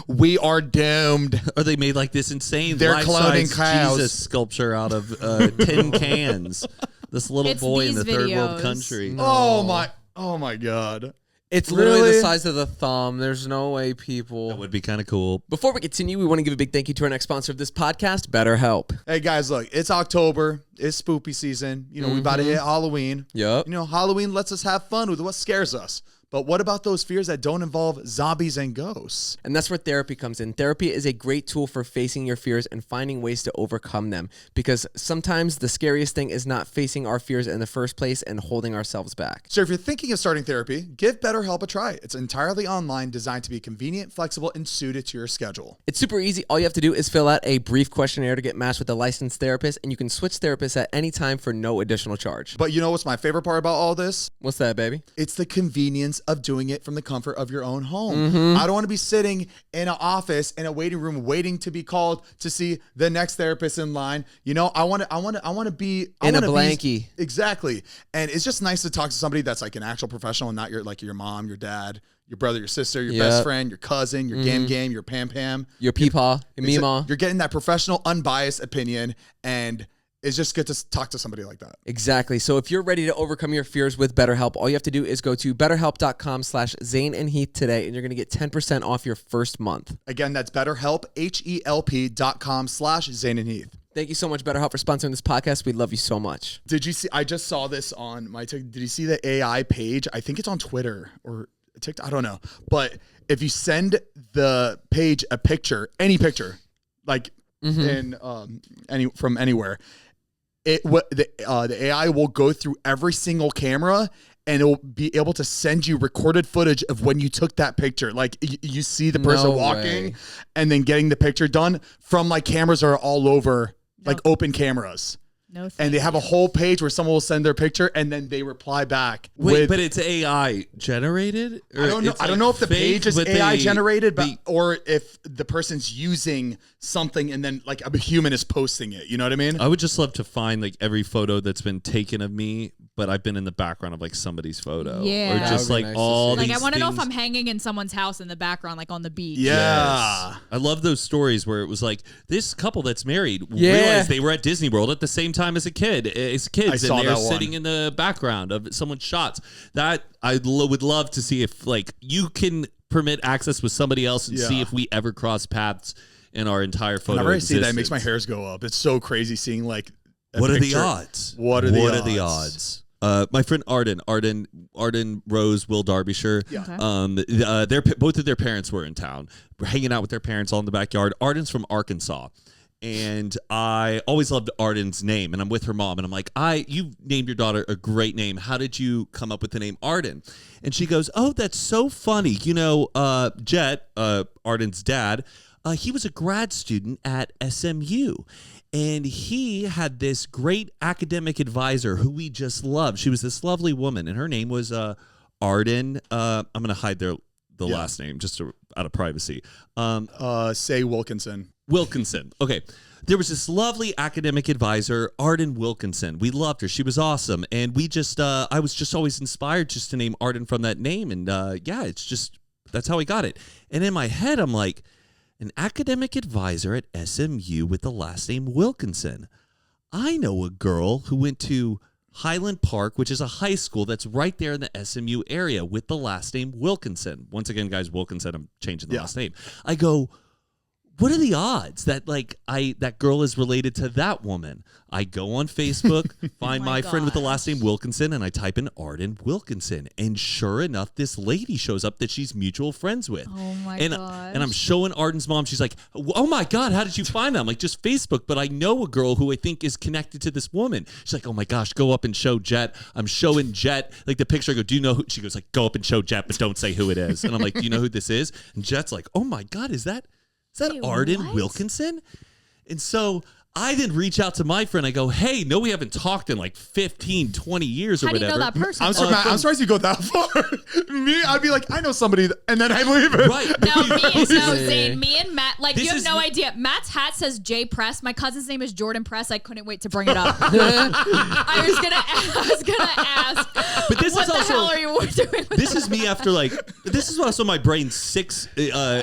We are doomed. Or they made like this insane They're life-size cloning cows. Jesus sculpture out of tin cans. This little It's boy in the these third world videos. country. Oh my God. It's literally Really? the size of the thumb. There's no way people. That would be kind of cool. Before we continue, we want to give a big thank you to our next sponsor of this podcast, BetterHelp. Hey guys, look, it's October. It's spoopy season. You know, we about to hit Halloween. Yep. You know, Halloween lets us have fun with what scares us. But what about those fears that don't involve zombies and ghosts? And that's where therapy comes in. Therapy is a great tool for facing your fears and finding ways to overcome them. Because sometimes the scariest thing is not facing our fears in the first place and holding ourselves back. So if you're thinking of starting therapy, give BetterHelp a try. It's entirely online, designed to be convenient, flexible, and suited to your schedule. It's super easy. All you have to do is fill out a brief questionnaire to get matched with a licensed therapist, and you can switch therapists at any time for no additional charge. But you know what's my favorite part about all this? What's that, baby? It's the convenience of doing it from the comfort of your own home. I don't want to be sitting in an office in a waiting room waiting to be called to see the next therapist in line. You know, I want to be In a wanna be- blankie. Exactly. And it's just nice to talk to somebody that's like an actual professional and not your mom, your dad, your brother, your sister, your best Yep. friend, your cousin, your game, your pam. Your peepaw, your meemaw. You're getting that professional, unbiased opinion, and it's just good to talk to somebody like that. Exactly. So if you're ready to overcome your fears with BetterHelp, all you have to do is go to betterhelp.com/Zane and Heath today, and you're going to get 10% off your first month. Again, that's BetterHelp, HELP.com/Zane and Heath. Thank you so much, BetterHelp, for sponsoring this podcast. We love you so much. Did you see? I just saw this on my TikTok. Did you see the AI page? I think it's on Twitter or TikTok. I don't know. But if you send the page a picture, any picture, like in from anywhere, the AI will go through every single camera and it will be able to send you recorded footage of when you took that picture. Like you see the person No walking way. and then getting the picture done from like cameras that are all over, like open cameras. No, And they have a whole page where someone will send their picture and then they reply back. Wait, with, but it's AI generated? Or I don't know. it's I don't like know if the fake, page is but AI they- generated, but they- or if the person's using something and then like a human is posting it. You know what I mean? I would just love to find like every photo that's been taken of me, but I've been in the background of like somebody's photo. Yeah. Or That just would be like nice to all see. these like I want to know if things. I'm hanging in someone's house in the background, like on the beach. Yeah. Yes. I love those stories where it was like this couple that's married Yeah. realized they were at Disney World at the same time as kids, I saw and they're that one. sitting in the background of someone's shots. That I would love to see if like you can permit access with somebody else and see Yeah. if we ever cross paths in our entire photo. Whenever I see that, it makes my existence. hairs go up. It's so crazy seeing like. a What are the picture. odds? What are the odds? My friend Arden Rose, Will Derbyshire. Yeah. Okay. Both of their parents were in town. We're hanging out with their parents all in the backyard. Arden's from Arkansas. And I always loved Arden's name. And I'm with her mom. And I'm like, you named your daughter a great name. How did you come up with the name Arden? And she goes, oh, that's so funny. You know, Jet, Arden's dad, he was a grad student at SMU. And he had this great academic advisor who we just loved. She was this lovely woman. And her name was Arden. I'm going to hide the last name just out of privacy. Say Wilkinson. Wilkinson. Okay. There was this lovely academic advisor, Arden Wilkinson. We loved her. She was awesome. And we just, I was just always inspired just to name Arden from that name. And yeah, it's just, that's how we got it. And in my head, I'm like, an academic advisor at SMU with the last name Wilkinson. I know a girl who went to Highland Park, which is a high school that's right there in the SMU area with the last name Wilkinson. Once again, guys, Wilkinson, I'm changing the last name. I go, what are the odds that that girl is related to that woman? I go on Facebook, find my my friend with the gosh. last name Wilkinson, and I type in Arden Wilkinson. And sure enough, this lady shows up that she's mutual friends with. Oh my and, gosh. And I'm showing Arden's mom. She's like, oh my God, how did you find that? I'm like, just Facebook, but I know a girl who I think is connected to this woman. She's like, oh my gosh, go up and show Jet. I'm showing Jet like the picture. I go, do you know who? She goes like, go up and show Jet, but don't say who it is. And I'm like, do you know who this is? And Jet's like, oh my God, is that Wait, Arden what? Wilkinson? And so I then reach out to my friend. I go, hey, no, we haven't talked in like 15, 20 years or How do you whatever. know that person? I'm, though? I'm surprised you go that far. Me, I'd be like, I know somebody, and then I leave it. Right. Zane, me and Matt, like, This you have is no me- idea. Matt's hat says J Press. My cousin's name is Jordan Press. I couldn't wait to bring it up. I was gonna ask, But this what is the also hell are you doing with this that? is me after like this is also my brain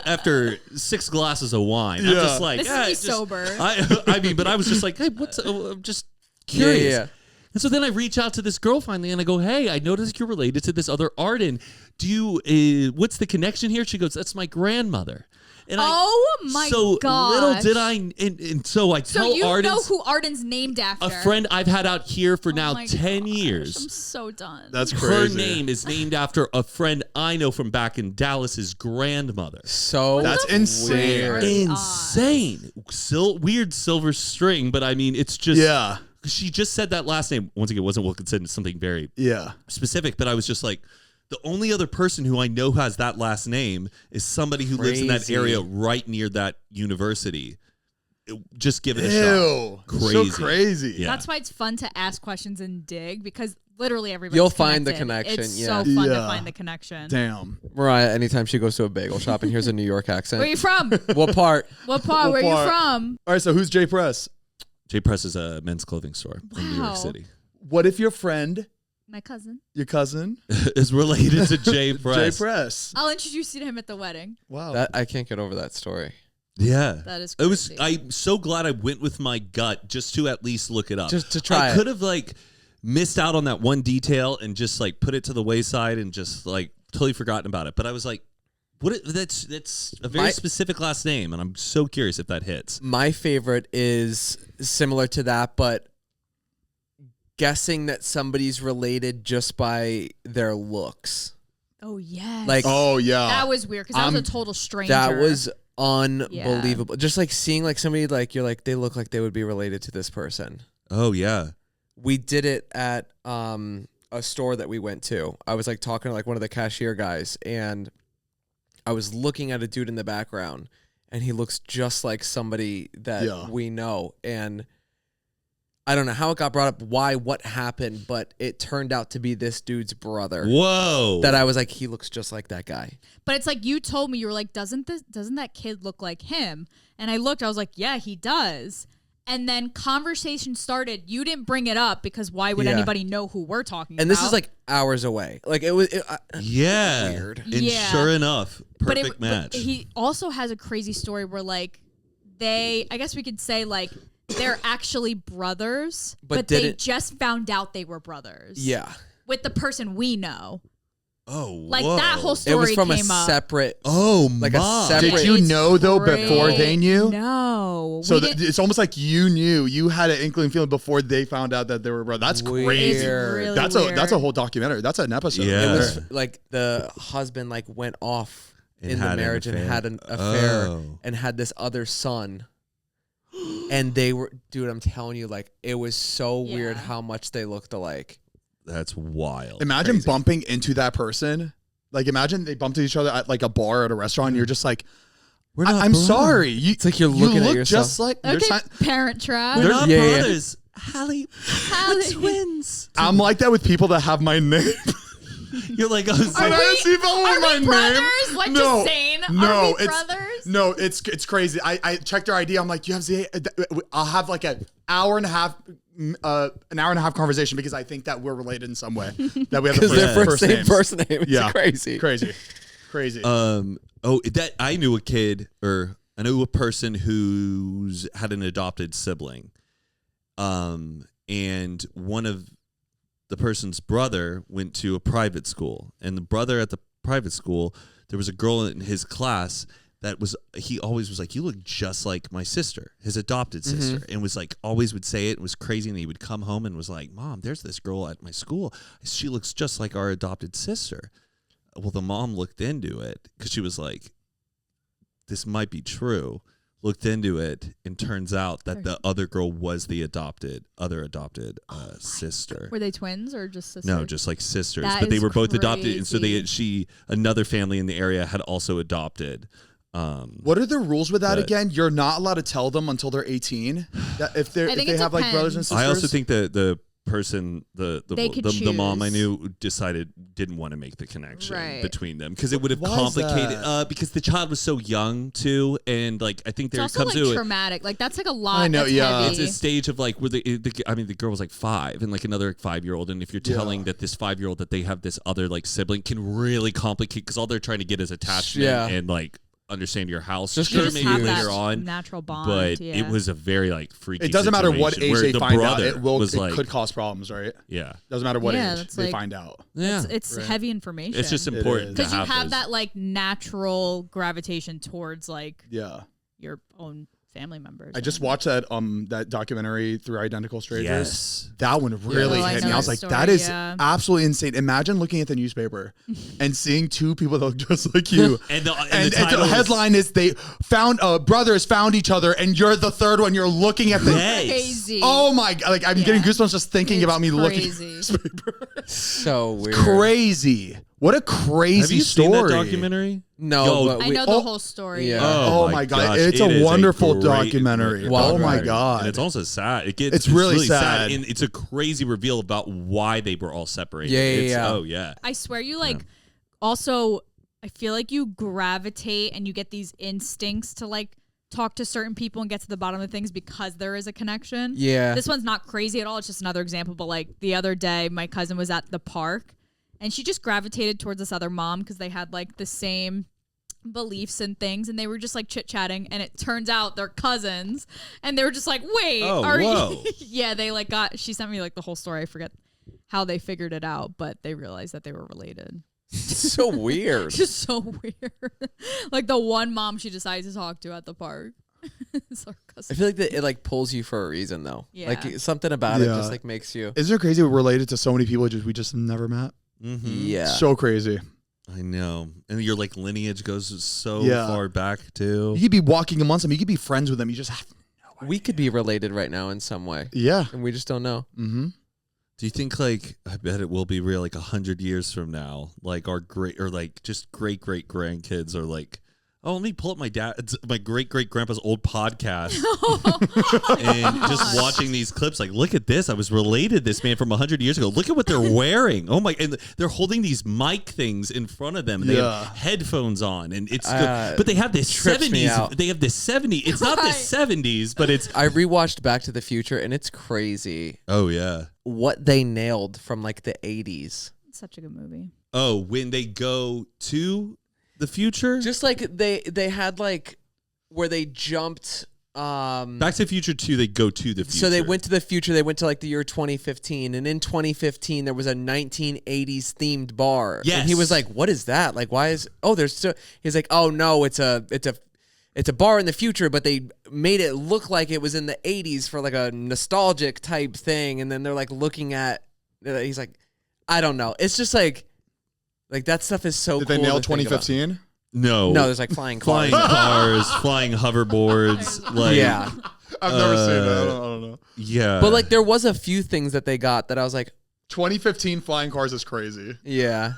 after 6 glasses of wine. I'm Yeah. just like This is me sober. I mean, but I was just like, hey, what's? I'm just curious. Yeah. And so then I reach out to this girl finally, and I go, hey, I noticed you're related to this other Arden. Do you? What's the connection here? She goes, that's my grandmother. And Oh my so gosh. little did I, and so I So tell you know Arden's who Arden's named after? a friend I've had out here for Oh now my 10 gosh, years. I'm so done. That's Her crazy. name is named after a friend I know from back in Dallas's grandmother. So That's the insane. frick? Insane. Weird silver string, but I mean, it's just. Yeah. She just said that last name. Once again, it wasn't Wilkinson. It's something very Yeah. specific, but I was just like, the only other person who I know has that last name is somebody who lives in that Crazy. area right near that university. Just give it a Ew. shot. Crazy. So crazy. Yeah. That's why it's fun to ask questions and dig because literally everybody You'll find the connection, It's yeah. so fun to Yeah. find the connection. Damn. Mariah, anytime she goes to a bagel shop and hears a New York accent. Where you from? What part? What part? Where you part? from? All right, so who's J Press? J Press is a men's clothing store in New York Wow. City. What if your friend, My cousin. your cousin, Is related to J Press. J Press? I'll introduce you to him at the wedding. Wow. That I can't get over that story. Yeah. That is It was. crazy. I'm so glad I went with my gut just to at least look it up. Just to try I it. could have like missed out on that one detail and just like put it to the wayside and just like totally forgotten about it. But I was like, that's a very specific last name, and I'm so curious if that hits. My favorite is similar to that, but guessing that somebody's related just by their looks. Oh yes. Like, Oh yeah. that was weird because that was a total stranger. That was unbelievable. Just like seeing like somebody like you're like they look like they would be related to this person. Oh yeah. We did it at a store that we went to. I was like talking to like one of the cashier guys, and I was looking at a dude in the background, and he looks just like somebody that we know. And I don't know how it got brought up, what happened, but it turned out to be this dude's brother. Whoa. That I was like, he looks just like that guy. But it's like you told me, you were like, doesn't that kid look like him? And I looked, I was like, yeah, he does. And then conversation started. You didn't bring it up because why would anybody know who we're talking about? And this is like hours away. Like it was yeah. weird. And Yeah. sure enough, perfect but match. he also has a crazy story where like I guess we could say like they're actually brothers, but they just found out they were brothers. Yeah. With the person we know. Oh, Like whoa. that whole story It was from a came up. separate. Oh, like a my. separate- Did you It's know though before they knew? No. So We didn't- it's almost like you knew. You had an inkling feeling before they found out that they were brothers. That's Weird. crazy. It's really That's weird. a whole documentary. That's an episode. Yeah. It was like the husband like went off And in the had an marriage and affair. had an affair Oh. and had this other son. And they were, dude, I'm telling you, like, it was so weird Yeah. how much they looked alike. That's wild. Imagine Crazy. bumping into that person. Like imagine they bumped into each other at like a bar at a restaurant. And you're just like, We're not I'm brothers. sorry. It's like you're looking you at look yourself. just like. Okay, there's not- Parent Trap. We're not Yeah, yeah. brothers. Hallie, Hallie. we're twins. I'm like that with people that have my name. You're like, Are I we- see people with are my we name. brothers? Like No, just Zane? no, Are we it's brothers? no, it's crazy. I checked her ID. I'm like, you have Zane. I'll have like an hour and a half conversation because I think that we're related in some way. That we have the Because their first same names. first name. It's crazy. crazy. that I knew a kid, or I knew a person who's had an adopted sibling. And one of the person's brother went to a private school, and the brother at the private school, there was a girl in his class that he always was like, you look just like my sister, his adopted sister, and was like, always would say it. It was crazy. And he would come home and was like, Mom, there's this girl at my school. She looks just like our adopted sister. Well, the mom looked into it because she was like, this might be true. Looked into it, and turns out that the other girl was the other adopted sister. Were they twins or just sisters? No, just like sisters, That but they is were both adopted, and so crazy. another family in the area had also adopted What are the rules with that but- again? You're not allowed to tell them until they're 18. That if they it have like brothers and depends. sisters. I also think that the person, They could the mom I choose. knew didn't want to make the connection Right. between them because it would have Why is complicated. that? Because the child was so young too, and like I think It's there also comes like to traumatic. Like that's like a lot. I know, That's yeah. heavy. it's a stage of like where the girl was like 5 and like another 5-year-old, and if you're telling that this 5-year-old that they have this other like sibling can really complicate because all they're trying to get is attachment and like understand your house. Just You sure, just maybe have later that on, natural bond. but yeah. it was a very like freaky. it doesn't matter what situation age where they the find out. brother It like, could cause problems, right? yeah, Doesn't matter what Yeah, age that's they like- find out. yeah. It's Right. heavy information. It's just It important is. because you have those. that like natural gravitation towards like Yeah. your own family members. I just watched that documentary Three Identical Strangers. Yes. That one really Oh, I hit know me. I was that like, story, that is yeah. absolutely insane. Imagine looking at the newspaper and seeing two people that look just like you. And the And title the is- headline is they found brothers found each other, and you're the third one. You're looking at the. Yes. crazy. Oh my god! Like I'm getting goosebumps just thinking It's about me looking. At crazy. the newspaper. So weird. Crazy! What a crazy Have you story! seen that documentary? No, Yo, but I know the whole story. Yeah. Oh my god! It's it a is wonderful great- documentary. Wow, Oh my right. god! And it's also sad. It's really sad. and it's a crazy reveal about why they were all separated. Yeah, It's- yeah. Oh yeah. I swear you like also I feel like you gravitate and you get these instincts to like talk to certain people and get to the bottom of things because there is a connection. Yeah. This one's not crazy at all. It's just another example. But like the other day, my cousin was at the park and she just gravitated towards this other mom because they had like the same beliefs and things, and they were just like chit-chatting, and it turns out they're cousins, and they were just like, wait, Oh, are whoa. you yeah, they like she sent me like the whole story. I forget how they figured it out, but they realized that they were related. so weird. Just so weird. Like the one mom she decides to talk to at the park. It's our I cousin. feel like that it like pulls you for a reason though. Yeah. Like something about it Yeah. just like makes you. Isn't it crazy? We're related to so many people we just never met. Mm-hmm. Yeah. So crazy. I know. And your like lineage goes so Yeah. far back too. You could be walking amongst them. You could be friends with them. You just have no idea. We could be related right now in some way, Yeah. and we just don't know. Mm-hmm. Do you think like I bet it will be real like 100 years from now, like our great or like just great grandkids are like, oh, let me pull up my great grandpa's old podcast and just watching these clips. Like, look at this. I was related to this man from 100 years ago. Look at what they're wearing. Oh my! And they're holding these mic things in front of them. And they Yeah. have headphones on, and it's Uh, but they have this trips me 70s. out. They have this 70s. It's not the Right. 70s, but it's I rewatched Back to the Future, and it's crazy oh yeah. what they nailed from like the 80s. Such a good movie. Oh, when they go to the future. Just like they had like where they jumped. Back to the Future 2, they go to the future. So they went to the future. They went to like the year 2015, and in 2015 there was a 1980s themed bar. Yes. And he was like, "What is that? Like, why is? Oh, there's still." He's like, "Oh no, it's a bar in the future, but they made it look like it was in the 80s for like a nostalgic type thing." And then they're like looking at. He's like, "I don't know. It's just like that stuff is so." Did cool they nail to think about. 2015? No. No, there's like flying cars. flying cars, flying hoverboards. Like, Yeah. I've never seen that. I don't know. Yeah. But like there was a few things that they got that I was like, 2015 flying cars is crazy. yeah.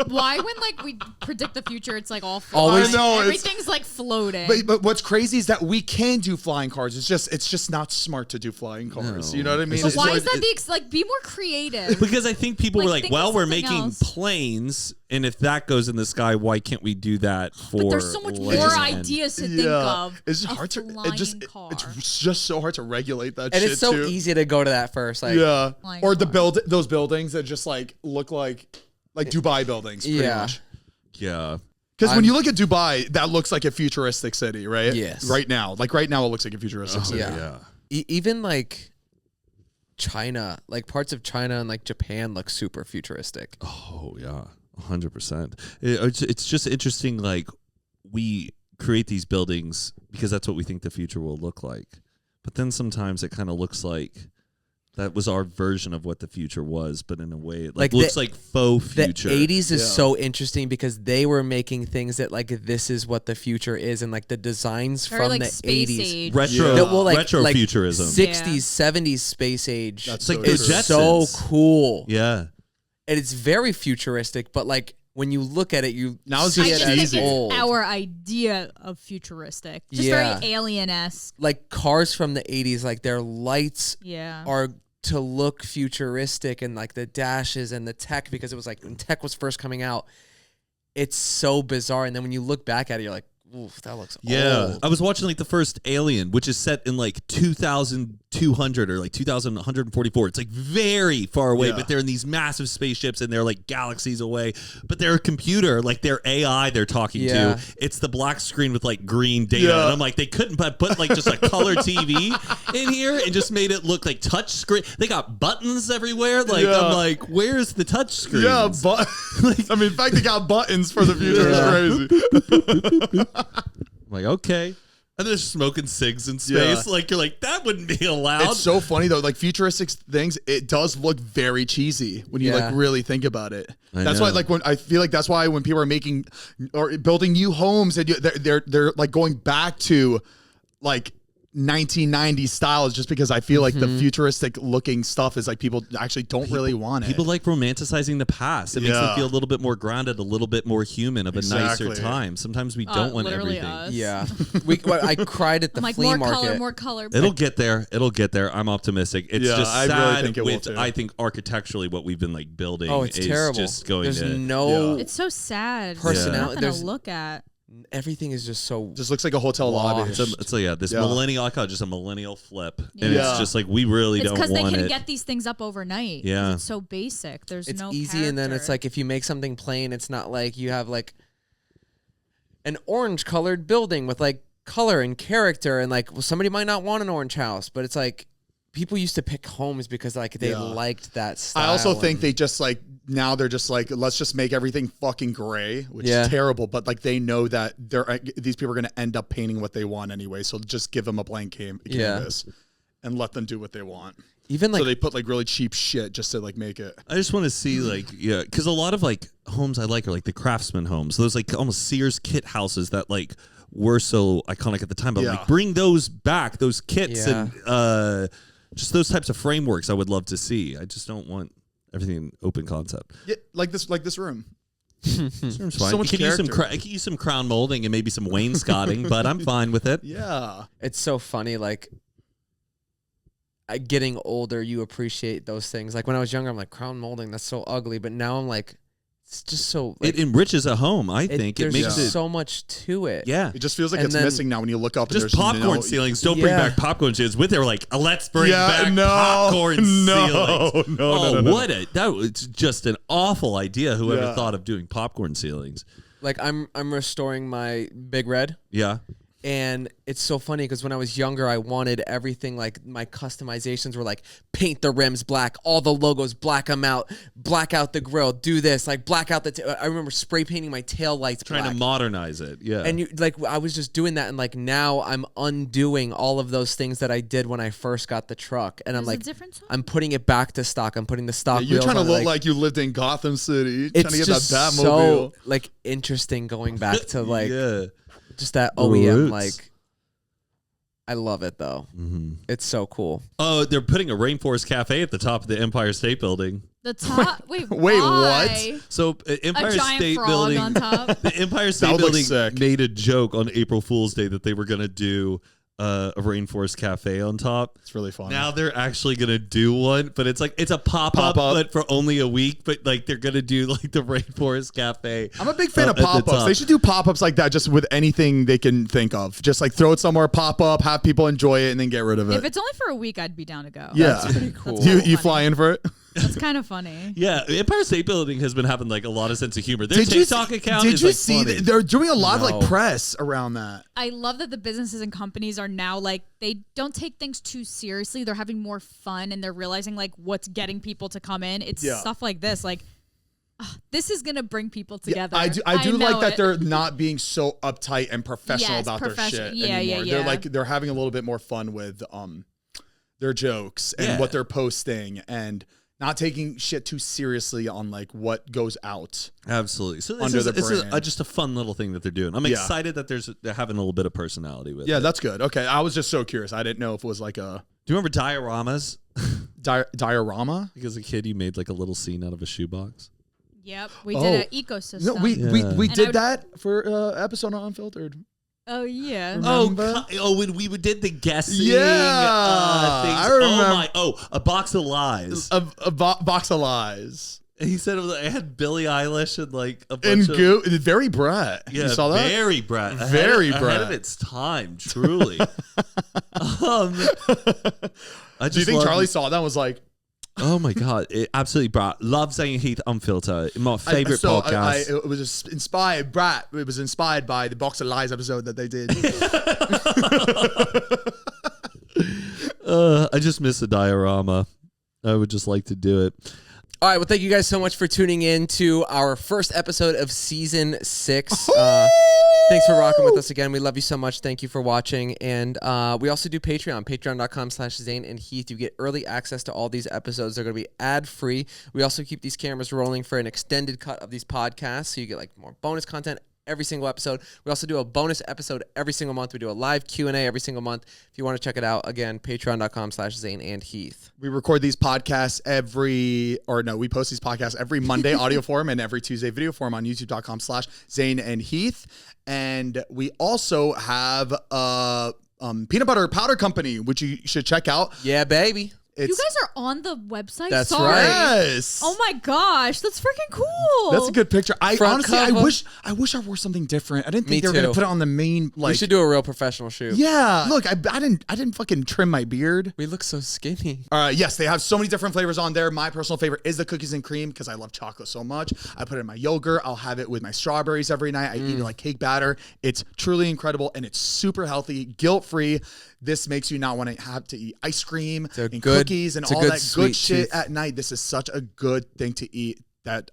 Why when like we predict the future, it's like all Always- floating? I know, it's- Everything's like floating. But what's crazy is that we can do flying cars. It's just not smart to do flying cars. No. You know what I mean? But It's why like- is that like be more creative? because I think people Like, were like, think of well, we're something making else. planes, and if that goes in the sky, why can't we do that for But there's so much more land? ideas to think of. It's A hard to flying car. car. It's just so hard to regulate that And shit it's so too. easy to go to that first. Like, Yeah. Flying Or car. those buildings that just like look like Dubai buildings pretty Yeah. much. Yeah. Because when I'm- you look at Dubai, that looks like a futuristic city, right? Yes. Right now. Like right now it looks like a futuristic city. Yeah. Even like China, like parts of China and like Japan look super futuristic. Oh yeah, 100%. It's just interesting. Like we create these buildings because that's what we think the future will look like, but then sometimes it kind of looks like that was our version of what the future was, but in a way it Like looks the- like faux The future. 80s is Yeah. so interesting because they were making things that like this is what the future is, and like the designs Very from like the space 80s. age. retro Yeah. That will like retro like futurism. 60s, 70s space age. That's It's like so the true. Jetsons. so cool. Yeah. And it's very futuristic, but like when you look at it, you Now it's see just it I as just think old. it's our idea of futuristic. Just Yeah. very alien-esque. Like cars from the 80s, like their lights Yeah. are to look futuristic, and like the dashes and the tech, because it was like when tech was first coming out, it's so bizarre. And then when you look back at it, you're like, oof, that looks old. I was watching like the first Alien, which is set in like 2200 or like 2144. It's like very far away, but they're in these massive spaceships and they're like galaxies away. But their computer, like their AI they're talking to, it's the black screen with like green data. And I'm like, they couldn't put like just a color TV in here and just made it look like touch screen. They got buttons everywhere. Like I'm like, where's the touch screen? Yeah, but I mean, in fact, they got buttons for the future. It's crazy. I'm like, okay. And they're smoking cigs in space. Yeah. Like, you're like, that wouldn't be allowed. It's so funny though, like futuristic things, it does look very cheesy when you like really think about it. That's why, like, when I feel like that's why when people are making or building new homes and they're like going back to like 1990s style, is just because I feel like the futuristic looking stuff is like people actually don't really want it. People like romanticizing the past. It makes them feel a little bit more grounded, a little bit more human, of a nicer time. Sometimes we don't want everything. Us. Yeah. I cried at the flea more market. more color. It'll get there. It'll get there. I'm optimistic. It's just I sad really think it will with, too. I think architecturally what we've been like building It's is terrible. just going There's to... no... It's so sad. Personality. There's nothing to look at. Everything is just so... Just looks like a hotel lobby. It's this millennial, I call it just a millennial flip. Yeah. And it's just like, we really It's don't because want they can it. get these things up overnight. Yeah. It's so basic. There's It's no easy, and then it's character. like if you make something plain, it's not like you have like an orange-colored building with like color and character, and like, well, somebody might not want an orange house, but it's like people used to pick homes because like they liked that style. I also think they just like, now they're just like, let's just make everything fucking gray, which is terrible. But like they know that these people are going to end up painting what they want anyway. So just give them a blank canvas and let them do what they want. Even like, so they put like really cheap shit just to like make it. I just want to see like, because a lot of like homes I like are like the craftsman homes. Those like almost Sears kit houses that like were so iconic at the time. But like bring those back, those kits and just those types of frameworks I would love to see. I just don't want everything open concept. Yeah, like this room. This room's fine. So much I could character. use some crown molding and maybe some wainscoting, but I'm fine with it. Yeah. it's so funny, like getting older, you appreciate those things. Like when I was younger, I'm like, crown molding, that's so ugly. But now I'm like, it's just so... Like, it enriches a home, I think. It there's makes it... so much to it. Yeah. It just feels like And it's then- missing now when you look up. And Just there's popcorn ceilings. Don't bring back popcorn ceilings. With it, we're like, let's bring back popcorn ceilings. No. That was just an awful idea. Whoever thought of doing popcorn ceilings. Like I'm restoring my Big Red. Yeah. And it's so funny because when I was younger, I wanted everything, like my customizations were like paint the rims black, all the logos, black them out, black out the grill, do this, like black out the... I remember spray painting my tail lights Trying black. to modernize it. Yeah. And you like I was just doing that, and like now I'm undoing all of those things that I did when I first got the truck, and I'm There's a like, different song? I'm putting it back to stock. I'm putting the stock. You're wheels trying to on, look like you lived in Gotham City. Trying it's to get just that so Batmobile. like interesting going back to like yeah. just that OEM Roots. like. I love it though. Mm-hmm. It's so cool. Oh, they're putting a Rainforest Cafe at the top of the Empire State Building. The top. Wait, Wait, why? what? So Empire A giant State frog Building. on top. The Empire State would look Building sick. made a joke on April Fool's Day that they were going to do a Rainforest Cafe on top. It's really fun. Now they're actually gonna do one, but it's like it's a pop-up, but for only a week. But like they're gonna do like the Rainforest Cafe. I'm a big fan of at the pop-ups. top. They should do pop-ups like that just with anything they can think of. Just like throw it somewhere, pop up, have people enjoy it, and then get rid of it. If it's only for a week, I'd be down to go. Yeah. That's pretty cool. That's you kinda you funny. fly in for it? That's kind of funny. Yeah, the Empire State Building has been having like a lot of sense of humor. Their Did you TikTok account Did is you like see funny. that they're doing a lot of No. like press around that? I love that the businesses and companies are now like, they don't take things too seriously. They're having more fun and they're realizing like what's getting people to come in. It's stuff like this. Like, this is going to bring people together. I do know like that it. they're not being so uptight and professional Yes, about their shit yeah, anymore. yeah. They're having a little bit more fun with their jokes and what they're posting and not taking shit too seriously on like what goes out. Absolutely. So this Under is, the this is brand. just a fun little thing that they're doing. I'm excited that they're having a little bit of personality with it. Yeah, that's good. Okay, I was just so curious. I didn't know if it was like a Do you remember dioramas? diorama. Because as a kid, you made like a little scene out of a shoebox. Yep, we did an ecosystem. No, we And did that for episode on Unfiltered. Oh yeah. Remember? When we did the guessing Yeah, things. I remember. A box of lies. A box of lies. And he said it had Billie Eilish and like a And bunch of very Brett. yeah, You saw that? very Brett, Very ahead Brett. of its time, truly. I just Do you think love- Charlie saw that and was like, Oh my god, it absolutely brought love Zane and Heath Unfiltered, my favorite podcast. It was inspired, Brett. It was inspired by the Box of Lies episode that they did. I just miss the diorama. I would just like to do it. All right. Well, thank you guys so much for tuning in to our first episode of season 6. Thanks for rocking with us again. We love you so much. Thank you for watching. And we also do Patreon, patreon.com/Zane and Heath. You get early access to all these episodes. They're going to be ad-free. We also keep these cameras rolling for an extended cut of these podcasts. So you get like more bonus content every single episode. We also do a bonus episode every single month. We do a live Q&A every single month. If you want to check it out, again, patreon.com/Zane and Heath. We record these podcasts we post these podcasts every Monday audio form and every Tuesday video form on youtube.com/Zane and Heath. And we also have a peanut butter powder company, which you should check out. Yeah, baby. You guys are on the website? That's Sorry. right. Yes. Oh my gosh, that's freaking cool. That's a good picture. I Front honestly, cover. I wish I wore something different. I didn't think Me they were going too. to put it on the main, We should do a real professional shoot. Yeah. Look, I didn't fucking trim my beard. We look so skinny. Yes, they have so many different flavors on there. My personal favorite is the cookies and cream because I love chocolate so much. I put it in my yogurt. I'll have it with my strawberries every night. I eat it like cake batter. It's truly incredible and it's super healthy, guilt-free. This makes you not want to have to eat ice cream and cookies and all that good sweet shit tooth. at night. This is such a good thing to eat that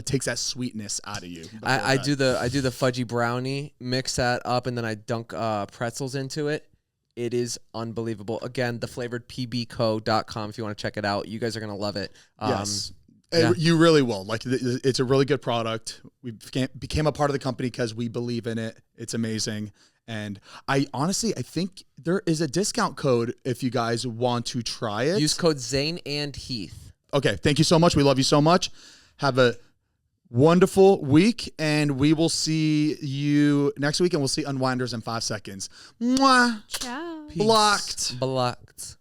takes that sweetness out of you. I do the fudgy brownie, mix that up, and then I dunk pretzels into it. It is unbelievable. Again, theflavoredpbco.com if you want to check it out. You guys are going to love it. Yes. Yeah. You really will. Like, it's a really good product. We became a part of the company because we believe in it. It's amazing. And I think there is a discount code if you guys want to try it. Use code Zane and Heath. Okay. Thank you so much. We love you so much. Have a wonderful week. And we will see you next week. And we'll see Unwinders in 5 seconds. Mwah. Ciao. Blocked. Blocked.